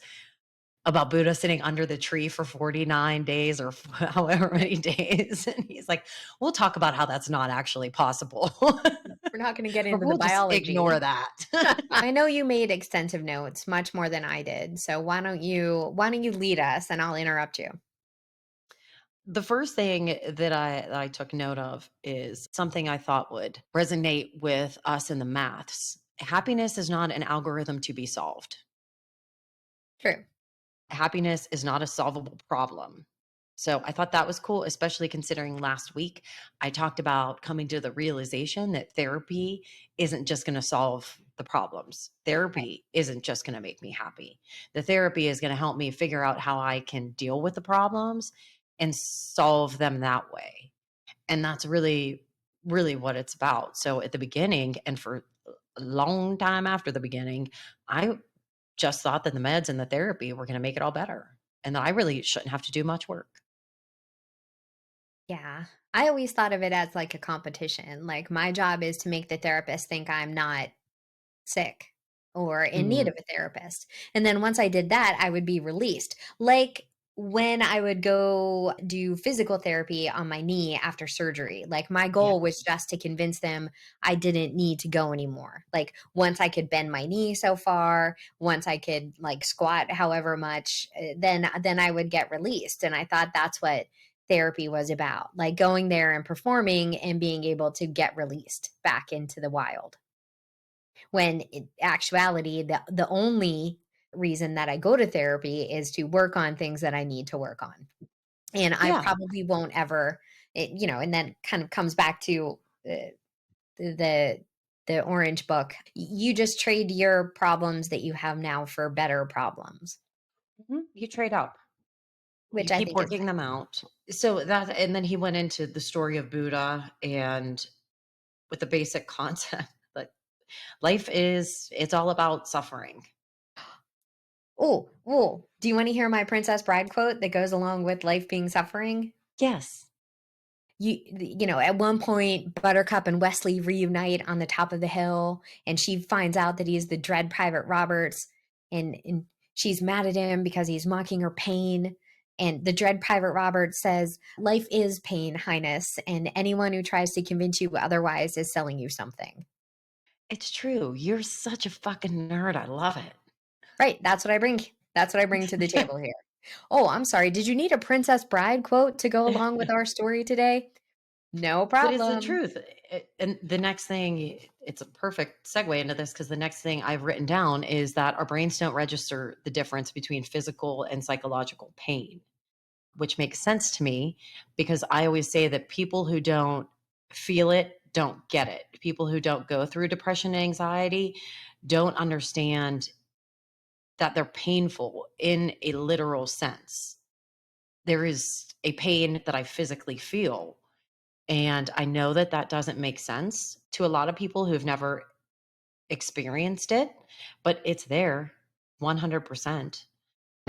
about Buddha sitting under the tree for 49 days or however many days. And he's like, we'll talk about how that's not actually possible. We're not going to get Or into the we'll just ignore biology. that. I know you made extensive notes, much more than I did. So why don't you lead us and I'll interrupt you. The first thing that I took note of is something I thought would resonate with us in the maths. Happiness is not an algorithm to be solved. True. Happiness is not a solvable problem. So I thought that was cool, especially considering last week I talked about coming to the realization that therapy isn't just going to solve the problems. Right. Therapy isn't just going to make me happy. The therapy is going to help me figure out how I can deal with the problems and solve them that way. And that's really, really what it's about. So at the beginning, and for a long time after the beginning, I just thought that the meds and the therapy were going to make it all better and that I really shouldn't have to do much work. Yeah. I always thought of it as like a competition. Like my job is to make the therapist think I'm not sick or in need Mm, of a therapist. And then once I did that, I would be released. Like when I would go do physical therapy on my knee after surgery. Like my Yeah. goal was just to convince them I didn't need to go anymore. Like once I could bend my knee so far, once I could like squat however much, then I would get released. And I thought that's what therapy was about. Like going there and performing and being able to get released back into the wild. When in actuality, the only reason that I go to therapy is to work on things that I need to work on. And I Yeah. probably won't ever, and then kind of comes back to the the orange book. You just trade your problems that you have now for better problems, You trade up. You which I keep think is working them out. So that, and then he went into the story of Buddha and with the basic concept that life is, it's all about suffering. oh, do you want to hear my Princess Bride quote that goes along with life being suffering? Yes. At one point Buttercup and Wesley reunite on the top of the hill, and she finds out that he's the dread Private Roberts, and she's mad at him because he's mocking her pain. And the dread Private Roberts says, life is pain, highness, and anyone who tries to convince you otherwise is selling you something. It's true. You're such a fucking nerd. I love it. Right, that's what I bring to the table here. Oh, I'm sorry, did you need a Princess Bride quote to go along with our story today? No But it's the problem. truth. And the next thing, it's a perfect segue into this because the next thing I've written down is that our brains don't register the difference between physical and psychological pain, which makes sense to me because I always say that people who don't feel it don't get it. People who don't go through depression and anxiety don't understand that they're painful in a literal sense. There is a pain that I physically feel. And I know that that doesn't make sense to a lot of people who've never experienced it, but it's there 100%.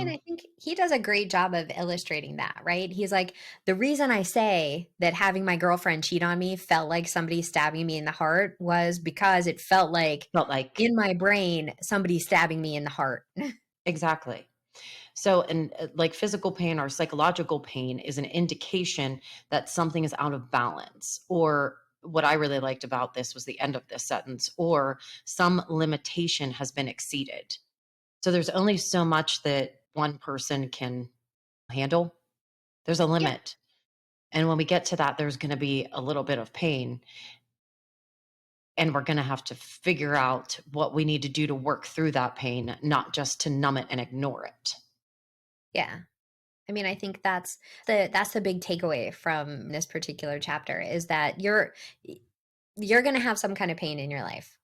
And I think he does a great job of illustrating that, right? He's like, the reason I say that having my girlfriend cheat on me felt like somebody stabbing me in the heart was because it felt like Felt like in my brain, somebody stabbing me in the heart. exactly. So, and like physical pain or psychological pain is an indication that something is out of balance. Or what I really liked about this was the end of this sentence, or some limitation has been exceeded. So there's only so much that one person can handle. There's a Yeah. limit. And when we get to that, there's going to be a little bit of pain. And we're going to have to figure out what we need to do to work through that pain, not just to numb it and ignore it. Yeah. I mean, I think that's the big takeaway from this particular chapter is that you're going to have some kind of pain in your life.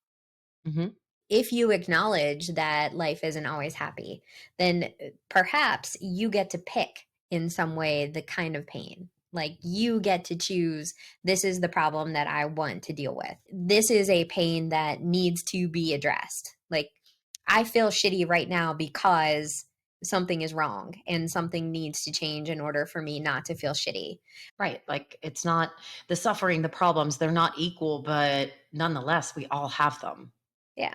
Hmm. If you acknowledge that life isn't always happy, then perhaps you get to pick in some way the kind of pain. Like you get to choose, this is the problem that I want to deal with. This is a pain that needs to be addressed. Like I feel shitty right now because something is wrong and something needs to change in order for me not to feel shitty. Right. Like it's not the suffering, the problems, they're not equal, but nonetheless, we all have them. Yeah.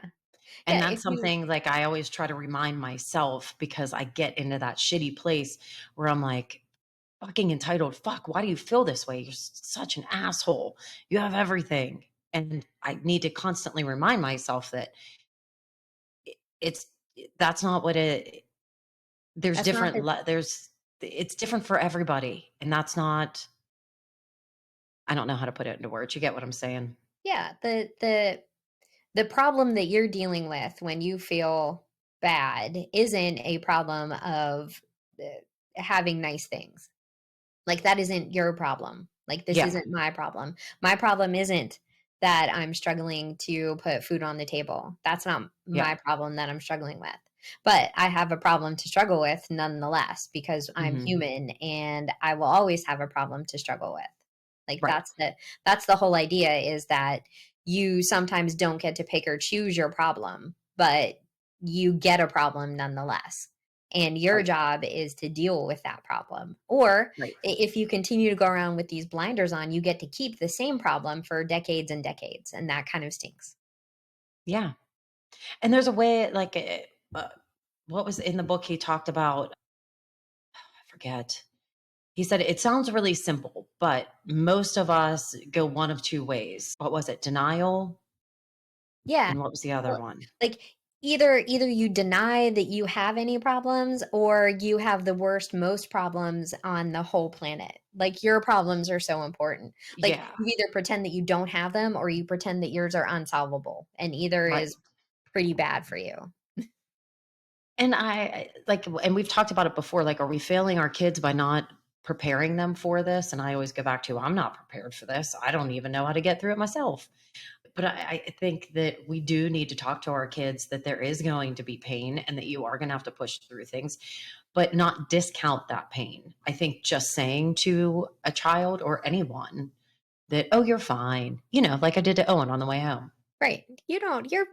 And Yeah. that's If you, something like I always try to remind myself because I get into that shitty place where I'm like, fucking entitled. Fuck, why do you feel this way? You're such an asshole. You have everything. And I need to constantly remind myself that it's that's not what it there's that's not different the, there's it's different for everybody. And that's not I don't know how to put it into words. You get what I'm saying? yeah, the problem that you're dealing with when you feel bad isn't a problem of uh, having nice things. Like that isn't your problem. Like this Yeah. isn't my problem. My problem isn't that I'm struggling to put food on the table. That's not Yeah. my problem that I'm struggling with. But I have a problem to struggle with nonetheless because I'm Hmm. human and I will always have a problem to struggle with. Like Right. that's the whole idea is that you sometimes don't get to pick or choose your problem, but you get a problem nonetheless. And your Right. job is to deal with that problem. Or Right. if you continue to go around with these blinders on, you get to keep the same problem for decades and decades, and that kind of stinks. Yeah. And there's a way like what was in the book he talked about forget. He said, it sounds really simple, but most of us go one of two ways. What was it? Denial. Yeah. And what was the other Well, one? like either you deny that you have any problems or you have the worst most problems on the whole planet. Like your problems are so important. Like Yeah. you either pretend that you don't have them or you pretend that yours are unsolvable, and either Right. is pretty bad for you. And like, and we've talked about it before. Like, are we failing our kids by not preparing them for this? And I always go back to, I'm not prepared for this. I don't even know how to get through it myself. But I think that we do need to talk to our kids that there is going to be pain and that you are going to have to push through things, but not discount that pain. I think just saying to a child or anyone that, oh, you're fine, like I did to Owen on the way home. Right. You don't, you're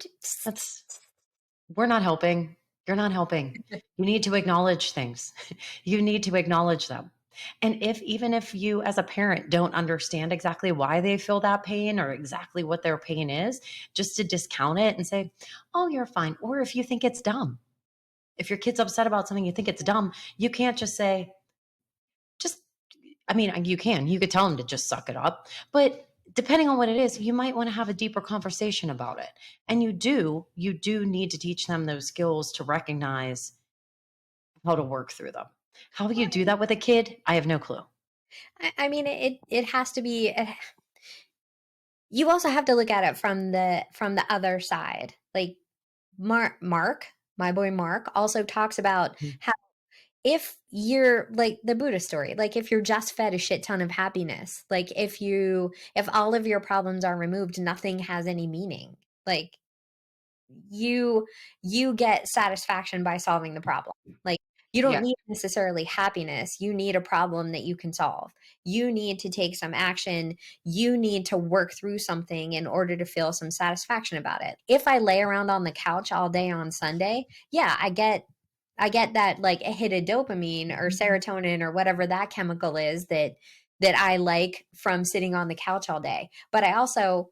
That's, we're not helping. You're not helping. You need to acknowledge things. You need to acknowledge them. And even if you as a parent don't understand exactly why they feel that pain or exactly what their pain is, just to discount it and say, "Oh, you're fine." Or if you think it's dumb. If your kid's upset about something you think it's dumb, you can't just say, just I mean, you could tell them to just suck it up, but depending on what it is, you might want to have a deeper conversation about it. And you do need to teach them those skills to recognize how to work through them. How you do that with a kid, I have no clue. I mean, it has to be. You also have to look at it from the other side. Like Mark, my boy Mark, also talks about Mhm. how if you're like the Buddha story, like if you're just fed a shit ton of happiness, like if all of your problems are removed, nothing has any meaning. Like you you get satisfaction by solving the problem. Like you don't Yeah, need necessarily happiness, you need a problem that you can solve. You need to take some action, you need to work through something in order to feel some satisfaction about it. If I lay around on the couch all day on Sunday, yeah, I get that like a hit of dopamine or serotonin or whatever that chemical is that I like from sitting on the couch all day. But I also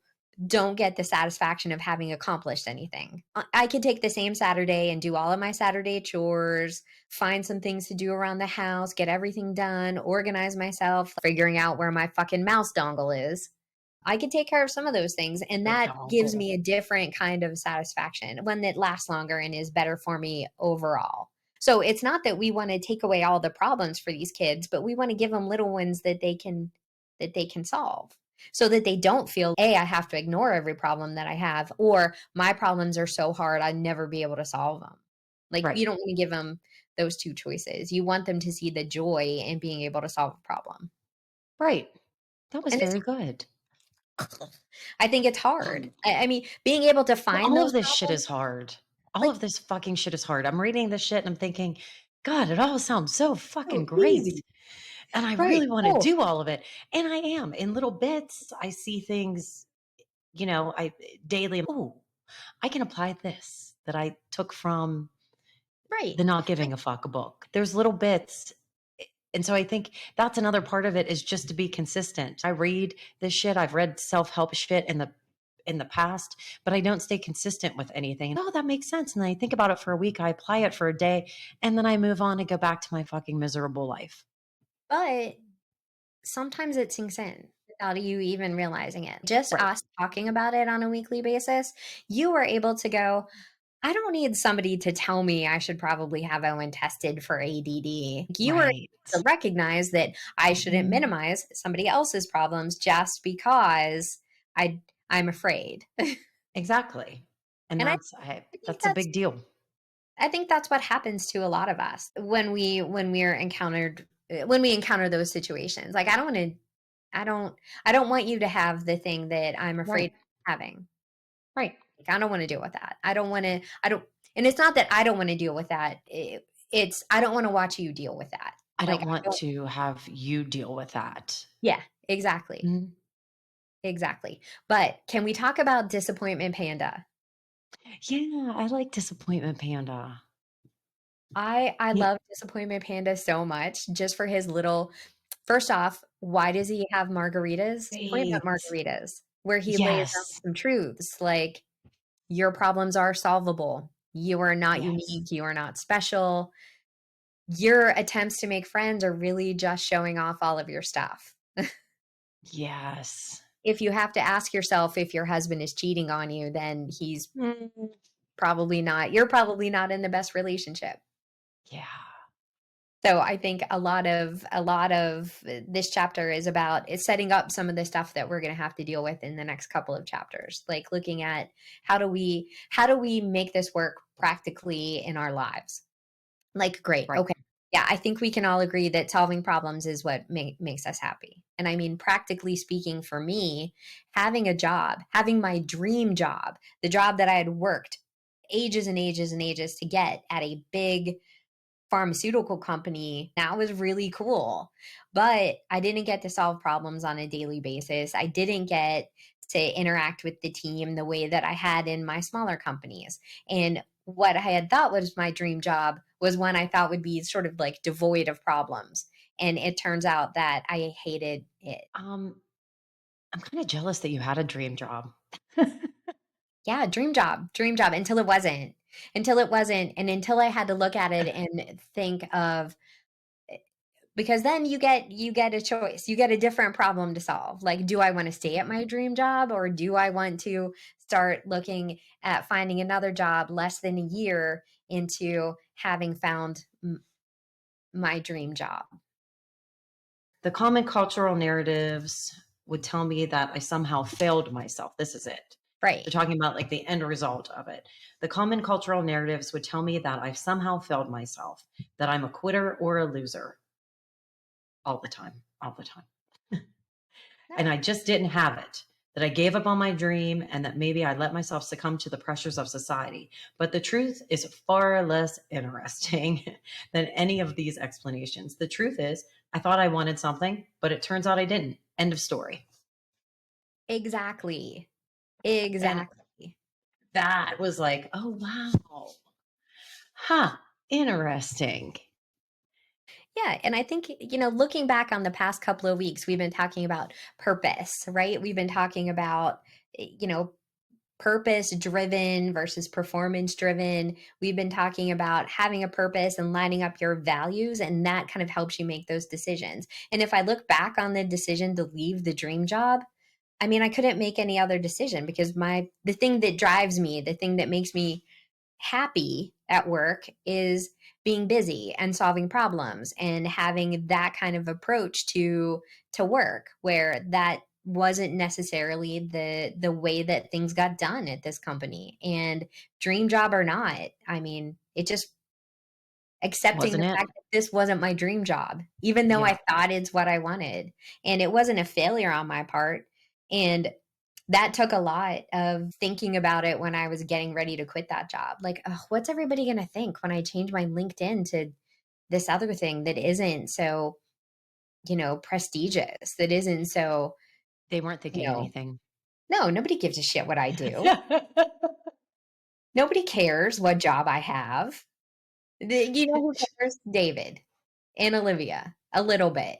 don't get the satisfaction of having accomplished anything. I could take the same Saturday and do all of my Saturday chores, find some things to do around the house, get everything done, organize myself, figuring out where my fucking mouse dongle is. I could take care of some of those things, and the that gives dongle. me a different kind of satisfaction, one that lasts longer and is better for me overall. So it's not that we want to take away all the problems for these kids, but we want to give them little ones that they can solve so that they don't feel, A, I have to ignore every problem that I have, or my problems are so hard I'd never be able to solve them. Like Right, you don't want to give them those two choices. You want them to see the joy in being able to solve a problem. right. That was And it's very good. I think it's hard. I mean, being able to Well, find all those of this shit problems, is hard. All like, of this fucking shit is hard. I'm reading this shit and I'm thinking, God, it all sounds so fucking so great. easy. And I Right. really want to Oh, do all of it. And I am in little bits. I see things, I daily. Oh, I can apply this that I took from right. the Not I Giving a Fuck book. There's little bits. And so I think that's another part of it is just to be consistent. I read this shit. I've read self-help shit in the past, but I don't stay consistent with anything. Oh, that makes sense. And then I think about it for a week, I apply it for a day, and then I move on and go back to my fucking miserable life. But sometimes it sinks in without you even realizing it. Just Right. us talking about it on a weekly basis, you are able to go, I don't need somebody to tell me I should probably have Owen tested for ADD. You are able Right. to recognize that I shouldn't minimize somebody else's problems just because I I'm afraid. Exactly. And And I think that's a big deal. I think that's what happens to a lot of us when we encounter those situations. Like I don't I don't want you to have the thing that I'm afraid Right. of having. Right. Like, I don't want to deal with that. I don't and it's not that I don't want to deal with that. It's I don't want to watch you deal with that. I Like don't I want don't to have you deal with that. Yeah, exactly. Mhm. Exactly. But can we talk about disappointment panda? Yeah, I like Disappointment Panda. I Yeah. love disappointment panda so much just for his little. First off, why does he have margaritas? Disappointment Right. margaritas, where he lays out Yes. some truths like your problems are solvable. You are not Yes. unique. You are not special. your attempts to make friends are really just showing off all of your stuff. Yes. If you have to ask yourself if your husband is cheating on you, then he's Mm, probably not, you're probably not in the best relationship. yeah. So I think a lot of this chapter is setting up some of the stuff that we're going to have to deal with in the next couple of chapters, like looking at how do we make this work practically in our lives. Like, great. Right. Okay. Yeah, I think we can all agree that solving problems is what makes us happy. And I mean, practically speaking, for me, having a job, having my dream job, the job that I had worked ages and ages and ages to get at a big pharmaceutical company, that was really cool. But I didn't get to solve problems on a daily basis. I didn't get to interact with the team the way that I had in my smaller companies. And what I had thought was my dream job was one I thought would be sort of like devoid of problems. And it turns out that I hated it. Um, I'm kind of jealous that you had a dream job. Yeah, dream job until it wasn't. Until it wasn't. And until I had to look at it and think of, because then you get a choice. You get a different problem to solve. Like, do I want to stay at my dream job, or do I want to start looking at finding another job less than a year into having found my dream job? The common cultural narratives would tell me that I somehow failed myself. This is it. They're Right. talking about like the end result of it. The common cultural narratives would tell me that I've somehow failed myself, that I'm a quitter or a loser all the time, all the time. And I just didn't have it, that I gave up on my dream and that maybe I let myself succumb to the pressures of society. But the truth is far less interesting than any of these explanations. The truth is, I thought I wanted something, but it turns out I didn't. End of story. Exactly. And Exactly. that was like, oh, wow. Huh. Interesting. Yeah, and I think, looking back on the past couple of weeks, we've been talking about purpose, right? We've been talking about, purpose driven versus performance driven. We've been talking about having a purpose and lining up your values, and that kind of helps you make those decisions. And if I look back on the decision to leave the dream job, I mean, I couldn't make any other decision because the thing that drives me, the thing that makes me happy at work is being busy and solving problems and having that kind of approach to work, where that wasn't necessarily the way that things got done at this company. And dream job or not, I mean, it just accepting Wasn't the it? fact that this wasn't my dream job, even though Yeah. I thought it's what I wanted. And it wasn't a failure on my part. And that took a lot of thinking about it when I was getting ready to quit that job. Like, "Ugh, what's everybody going to think when I change my LinkedIn to this other thing that isn't so, prestigious, that isn't so, They weren't you thinking know, anything. no, nobody gives a shit what I do. Nobody cares what job I have. Who cares? David and Olivia, a little bit.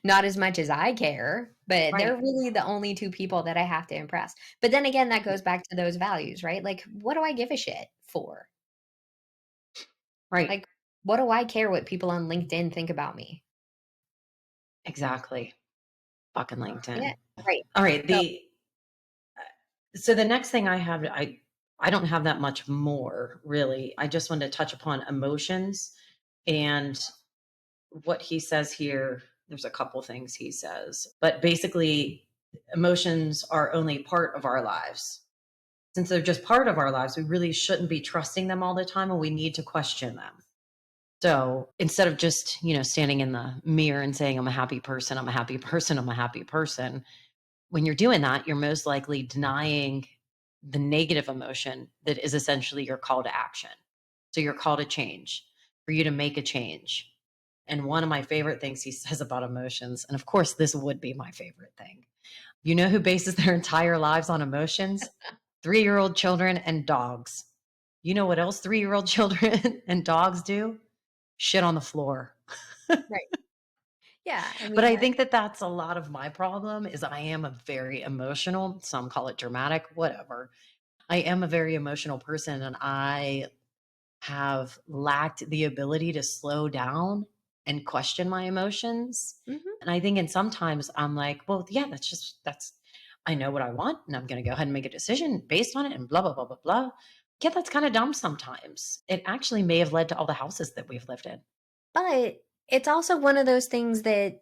Not as much as I care, but they're Right. really the only two people that I have to impress. But then again, that goes back to those values, right? Like, what do I give a shit for? Right. Like, what do I care what people on LinkedIn think about me? Exactly. Fucking Yeah, LinkedIn. right. All right. So So the next thing I have, I don't have that much more really. I just wanted to touch upon emotions and what he says here. There's a couple things he says, but basically, emotions are only part of our lives. Since they're just part of our lives, we really shouldn't be trusting them all the time, and we need to question them. So instead of just, standing in the mirror and saying, I'm a happy person, I'm a happy person, I'm a happy person, when you're doing that, you're most likely denying the negative emotion that is essentially your call to action. So your call to change, for you to make a change. And one of my favorite things he says about emotions, and of course, this would be my favorite thing. You know who bases their entire lives on emotions? 3-year-old children and dogs. You know what else 3-year-old children and dogs do? Shit on the floor. right. Yeah, I But mean, I think that that's a lot of my problem is I am a very emotional, some call it dramatic, whatever. I am a very emotional person and I have lacked the ability to slow down and question my emotions. Mhm. And I think, and sometimes I'm like, well, yeah, I know what I want and I'm going to go ahead and make a decision based on it and blah, blah, blah, blah, blah. Yeah, that's kind of dumb sometimes. It actually may have led to all the houses that we've lived in. But it's also one of those things that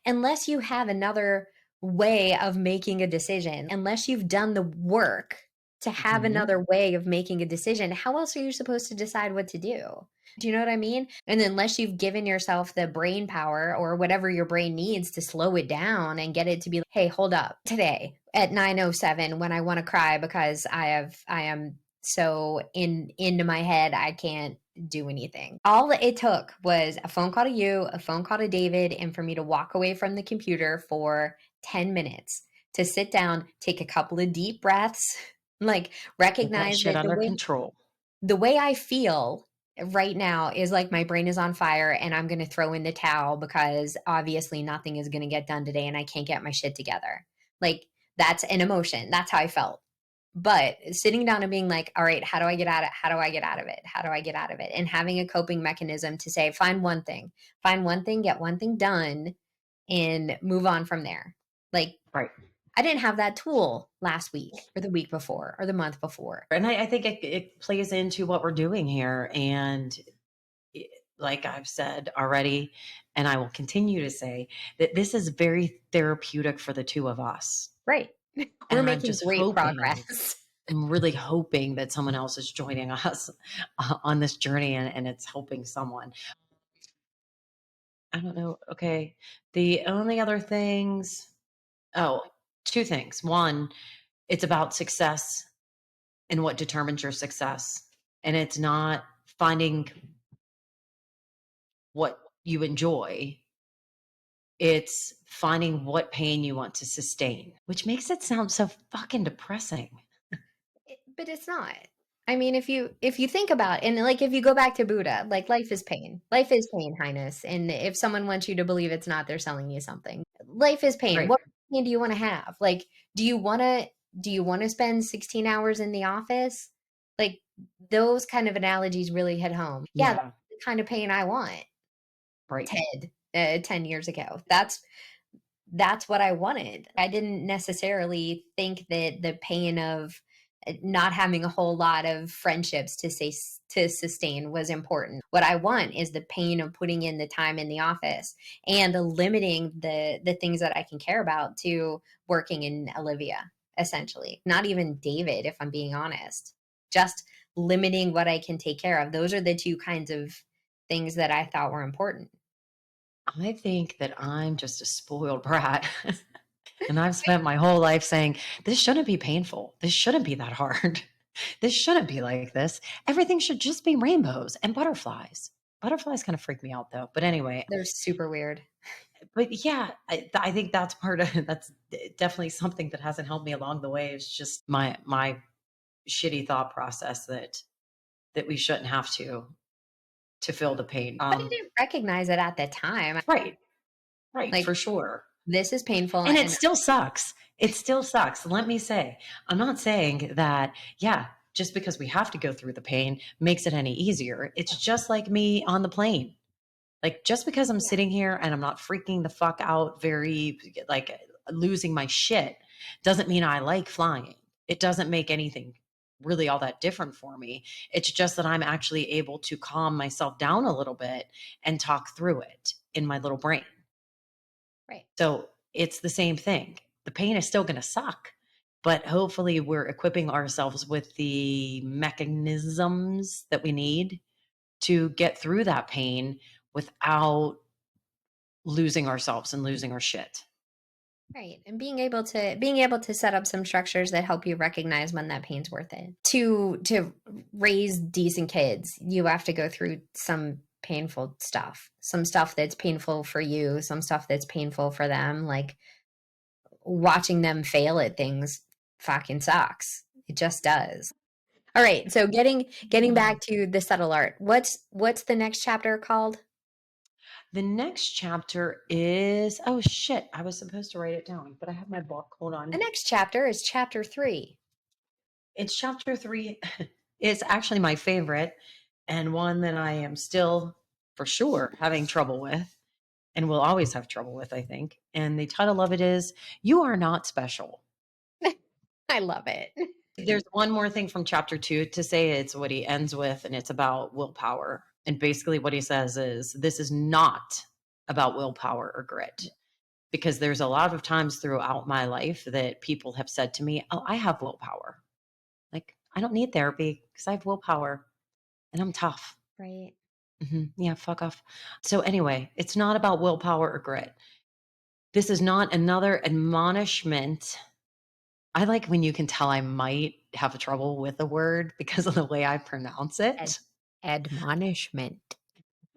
unless you have another way of making a decision, unless you've done the work to have Mhm. another way of making a decision, how else are you supposed to decide what to do? Do you know what I mean? And unless you've given yourself the brain power or whatever your brain needs to slow it down and get it to be, hey, hold up. Today at 9:07 when I want to cry because I am so into my head I can't do anything. All it took was a phone call to you, a phone call to David, and for me to walk away from the computer for 10 minutes to sit down, take a couple of deep breaths, like Get that recognize shit that under control. the way I feel right now is like my brain is on fire and I'm going to throw in the towel because obviously nothing is going to get done today and I can't get my shit together. Like that's an emotion. That's how I felt. But sitting down and being like, all right, how do I get out of it? How do I get out of it? How do I get out of it? And having a coping mechanism to say, find one thing, get one thing done, and move on from there. Like, Right. I didn't have that tool last week or the week before or the month before. And I think it plays into what we're doing here. And like I've said already, and I will continue to say that this is very therapeutic for the two of us. Right. And We're I'm making just great hoping, progress. I'm really hoping that someone else is joining us on this journey, and it's helping someone. I don't know. Okay. The only other things, oh, two things. One, it's about success and what determines your success. And it's not finding what you enjoy, it's finding what pain you want to sustain, which makes it sound so fucking depressing. But it's not. I mean, if you think about and like if you go back to Buddha, like life is pain. Life is pain, highness. And if someone wants you to believe it's not, they're selling you something. Life is pain. Right. What pain do you want to have? Like, do you want to spend 16 hours in the office? Like those kind of analogies really hit home. Yeah, that's Yeah. the kind of pain I want. Right. 10 years ago. That's what I wanted. I didn't necessarily think that the pain of not having a whole lot of friendships to sustain was important. What I want is the pain of putting in the time in the office and limiting the things that I can care about to working in Olivia, essentially. Not even David, if I'm being honest. Just limiting what I can take care of. Those are the two kinds of things that I thought were important. I think that I'm just a spoiled brat. And I've spent my whole life saying, this shouldn't be painful. This shouldn't be that hard. This shouldn't be like this. Everything should just be rainbows and butterflies. Butterflies kind of freak me out though. But anyway, They're super weird. but yeah, I think that's part of that's definitely something that hasn't helped me along the way. Is just my shitty thought process that we shouldn't have to feel the pain. But I didn't recognize it at the time. Right, right, Like, for sure. this is painful And it and still sucks. It still sucks. Let me say, I'm not saying that, yeah, just because we have to go through the pain makes it any easier. It's just like me on the plane. Like, just because I'm yeah, sitting here and I'm not freaking the fuck out, very like losing my shit, doesn't mean I like flying. It doesn't make anything really all that different for me. It's just that I'm actually able to calm myself down a little bit and talk through it in my little brain. right. So it's the same thing. The pain is still going to suck, but hopefully we're equipping ourselves with the mechanisms that we need to get through that pain without losing ourselves and losing our shit. Right. And being able to set up some structures that help you recognize when that pain's worth it. To raise decent kids, you have to go through some painful stuff. Some stuff that's painful for you, some stuff that's painful for them. Like watching them fail at things fucking sucks. It just does. All right. So getting back to the subtle art. What's the next chapter called? The next chapter is, oh shit, I was supposed to write it down, but I have my book. Hold The on. next chapter is chapter 3. It's chapter 3. It's actually my favorite and one that I am still for sure having trouble with and will always have trouble with, I think. And the title of it is You Are Not Special. I love it. There's one more thing from chapter 2 to say. It's what he ends with, and it's about willpower. And basically, what he says is this is not about willpower or grit. Because there's a lot of times throughout my life that people have said to me, "Oh, I have willpower. Like, I don't need therapy because I have willpower and I'm tough." Right. Yeah, fuck off. So, anyway, it's not about willpower or grit. This is not another admonishment. I like when you can tell I might have trouble with a word because of the way I pronounce Ad- it. admonishment.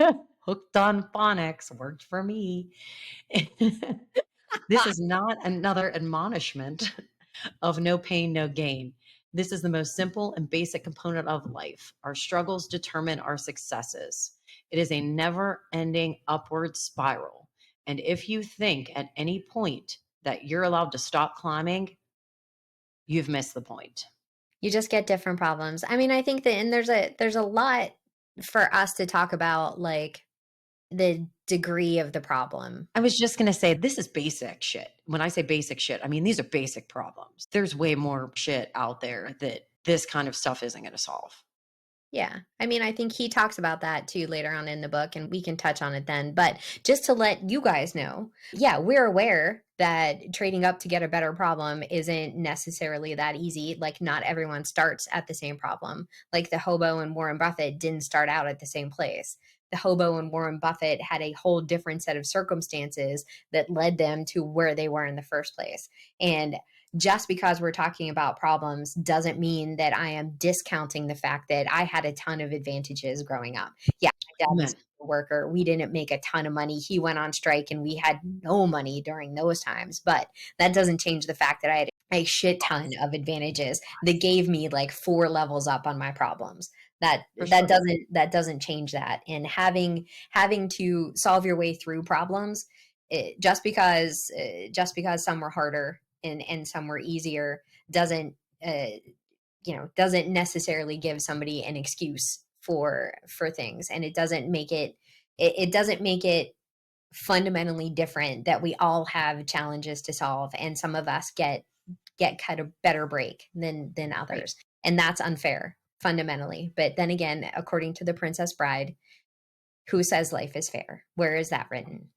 Hooked on phonics worked for me. This is not another admonishment of no pain, no gain. This is the most simple and basic component of life. Our struggles determine our successes. It is a never ending upward spiral. And if you think at any point that you're allowed to stop climbing, you've missed the point. You just get different problems. I mean, I think that, and there's a lot for us to talk about, like the degree of the problem. I was just going to say, this is basic shit. When I say basic shit, I mean, these are basic problems. There's way more shit out there that this kind of stuff isn't going to solve. Yeah. I mean, I think he talks about that too later on in the book, and we can touch on it then. But just to let you guys know, yeah, we're aware that trading up to get a better problem isn't necessarily that easy. Like, not everyone starts at the same problem. Like, the hobo and Warren Buffett didn't start out at the same place. The hobo and Warren Buffett had a whole different set of circumstances that led them to where they were in the first place. And just because we're talking about problems doesn't mean that I am discounting the fact that I had a ton of advantages growing up. Yeah, my dad was Amen. a worker. We didn't make a ton of money. He went on strike and we had no money during those times. But that doesn't change the fact that I had a shit ton of advantages that gave me like 4 levels up on my problems. That For that sure. doesn't change that. And having to solve your way through problems, just because some were harder and some were easier doesn't uh, doesn't necessarily give somebody an excuse for things, and it doesn't make it fundamentally different that we all have challenges to solve, and some of us get kind of better break than Right. others, and that's unfair fundamentally. But then again, according to the Princess Bride, who says life is fair? Where is that written?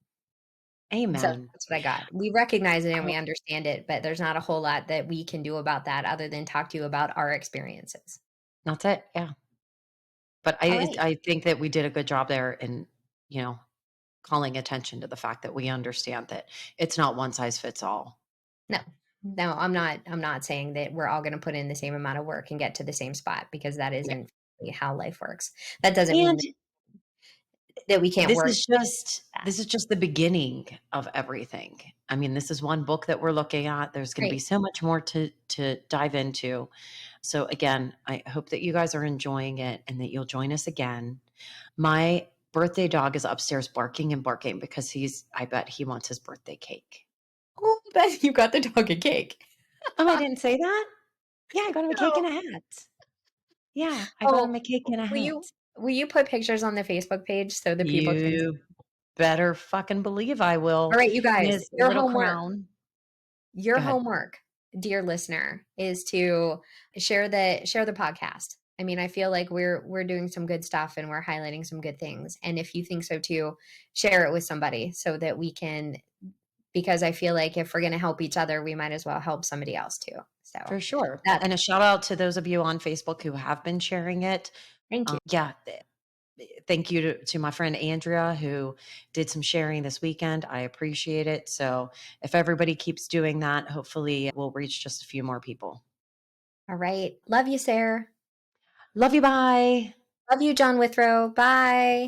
So Amen. that's what I got. We recognize it and we understand it, but there's not a whole lot that we can do about that other than talk to you about our experiences. That's it. Yeah. But All right. I think that we did a good job there in, you know, calling attention to the fact that we understand that it's not one size fits all. No. No, I'm not saying that we're all going to put in the same amount of work and get to the same spot, because that Yeah. isn't really how life works. That doesn't And mean that we can't work that. this is just the beginning of everything. I mean, this is one book that we're looking at. There's going to be Great. so much more to dive into. So again, I hope that you guys are enjoying it and that you'll join us again. My birthday dog is upstairs barking and barking because I bet he wants his birthday cake. Oh, Beth, you got the dog a cake. Oh, I didn't say that? Yeah, I got him a cake No. and a hat. Yeah, I got Oh, him a cake and a will hat. you put pictures on the Facebook page so that people can see? You better fucking believe I All will. right, you And guys, his little crown. your Go ahead. homework, dear listener, is to share the podcast. I mean, I feel like we're doing some good stuff and we're highlighting some good things. And if you think so too, share it with somebody so that we can, because I feel like if we're going to help each other, we might as well help somebody else too. So For sure. that And a shout out to those of you on Facebook who have been sharing it. thank you. Yeah. Thank you to my friend Andrea who did some sharing this weekend. I appreciate it. So if everybody keeps doing that, hopefully we'll reach just a few more people. All right. Love you, Sarah. Love you. Bye. Love you, John Withrow. Bye.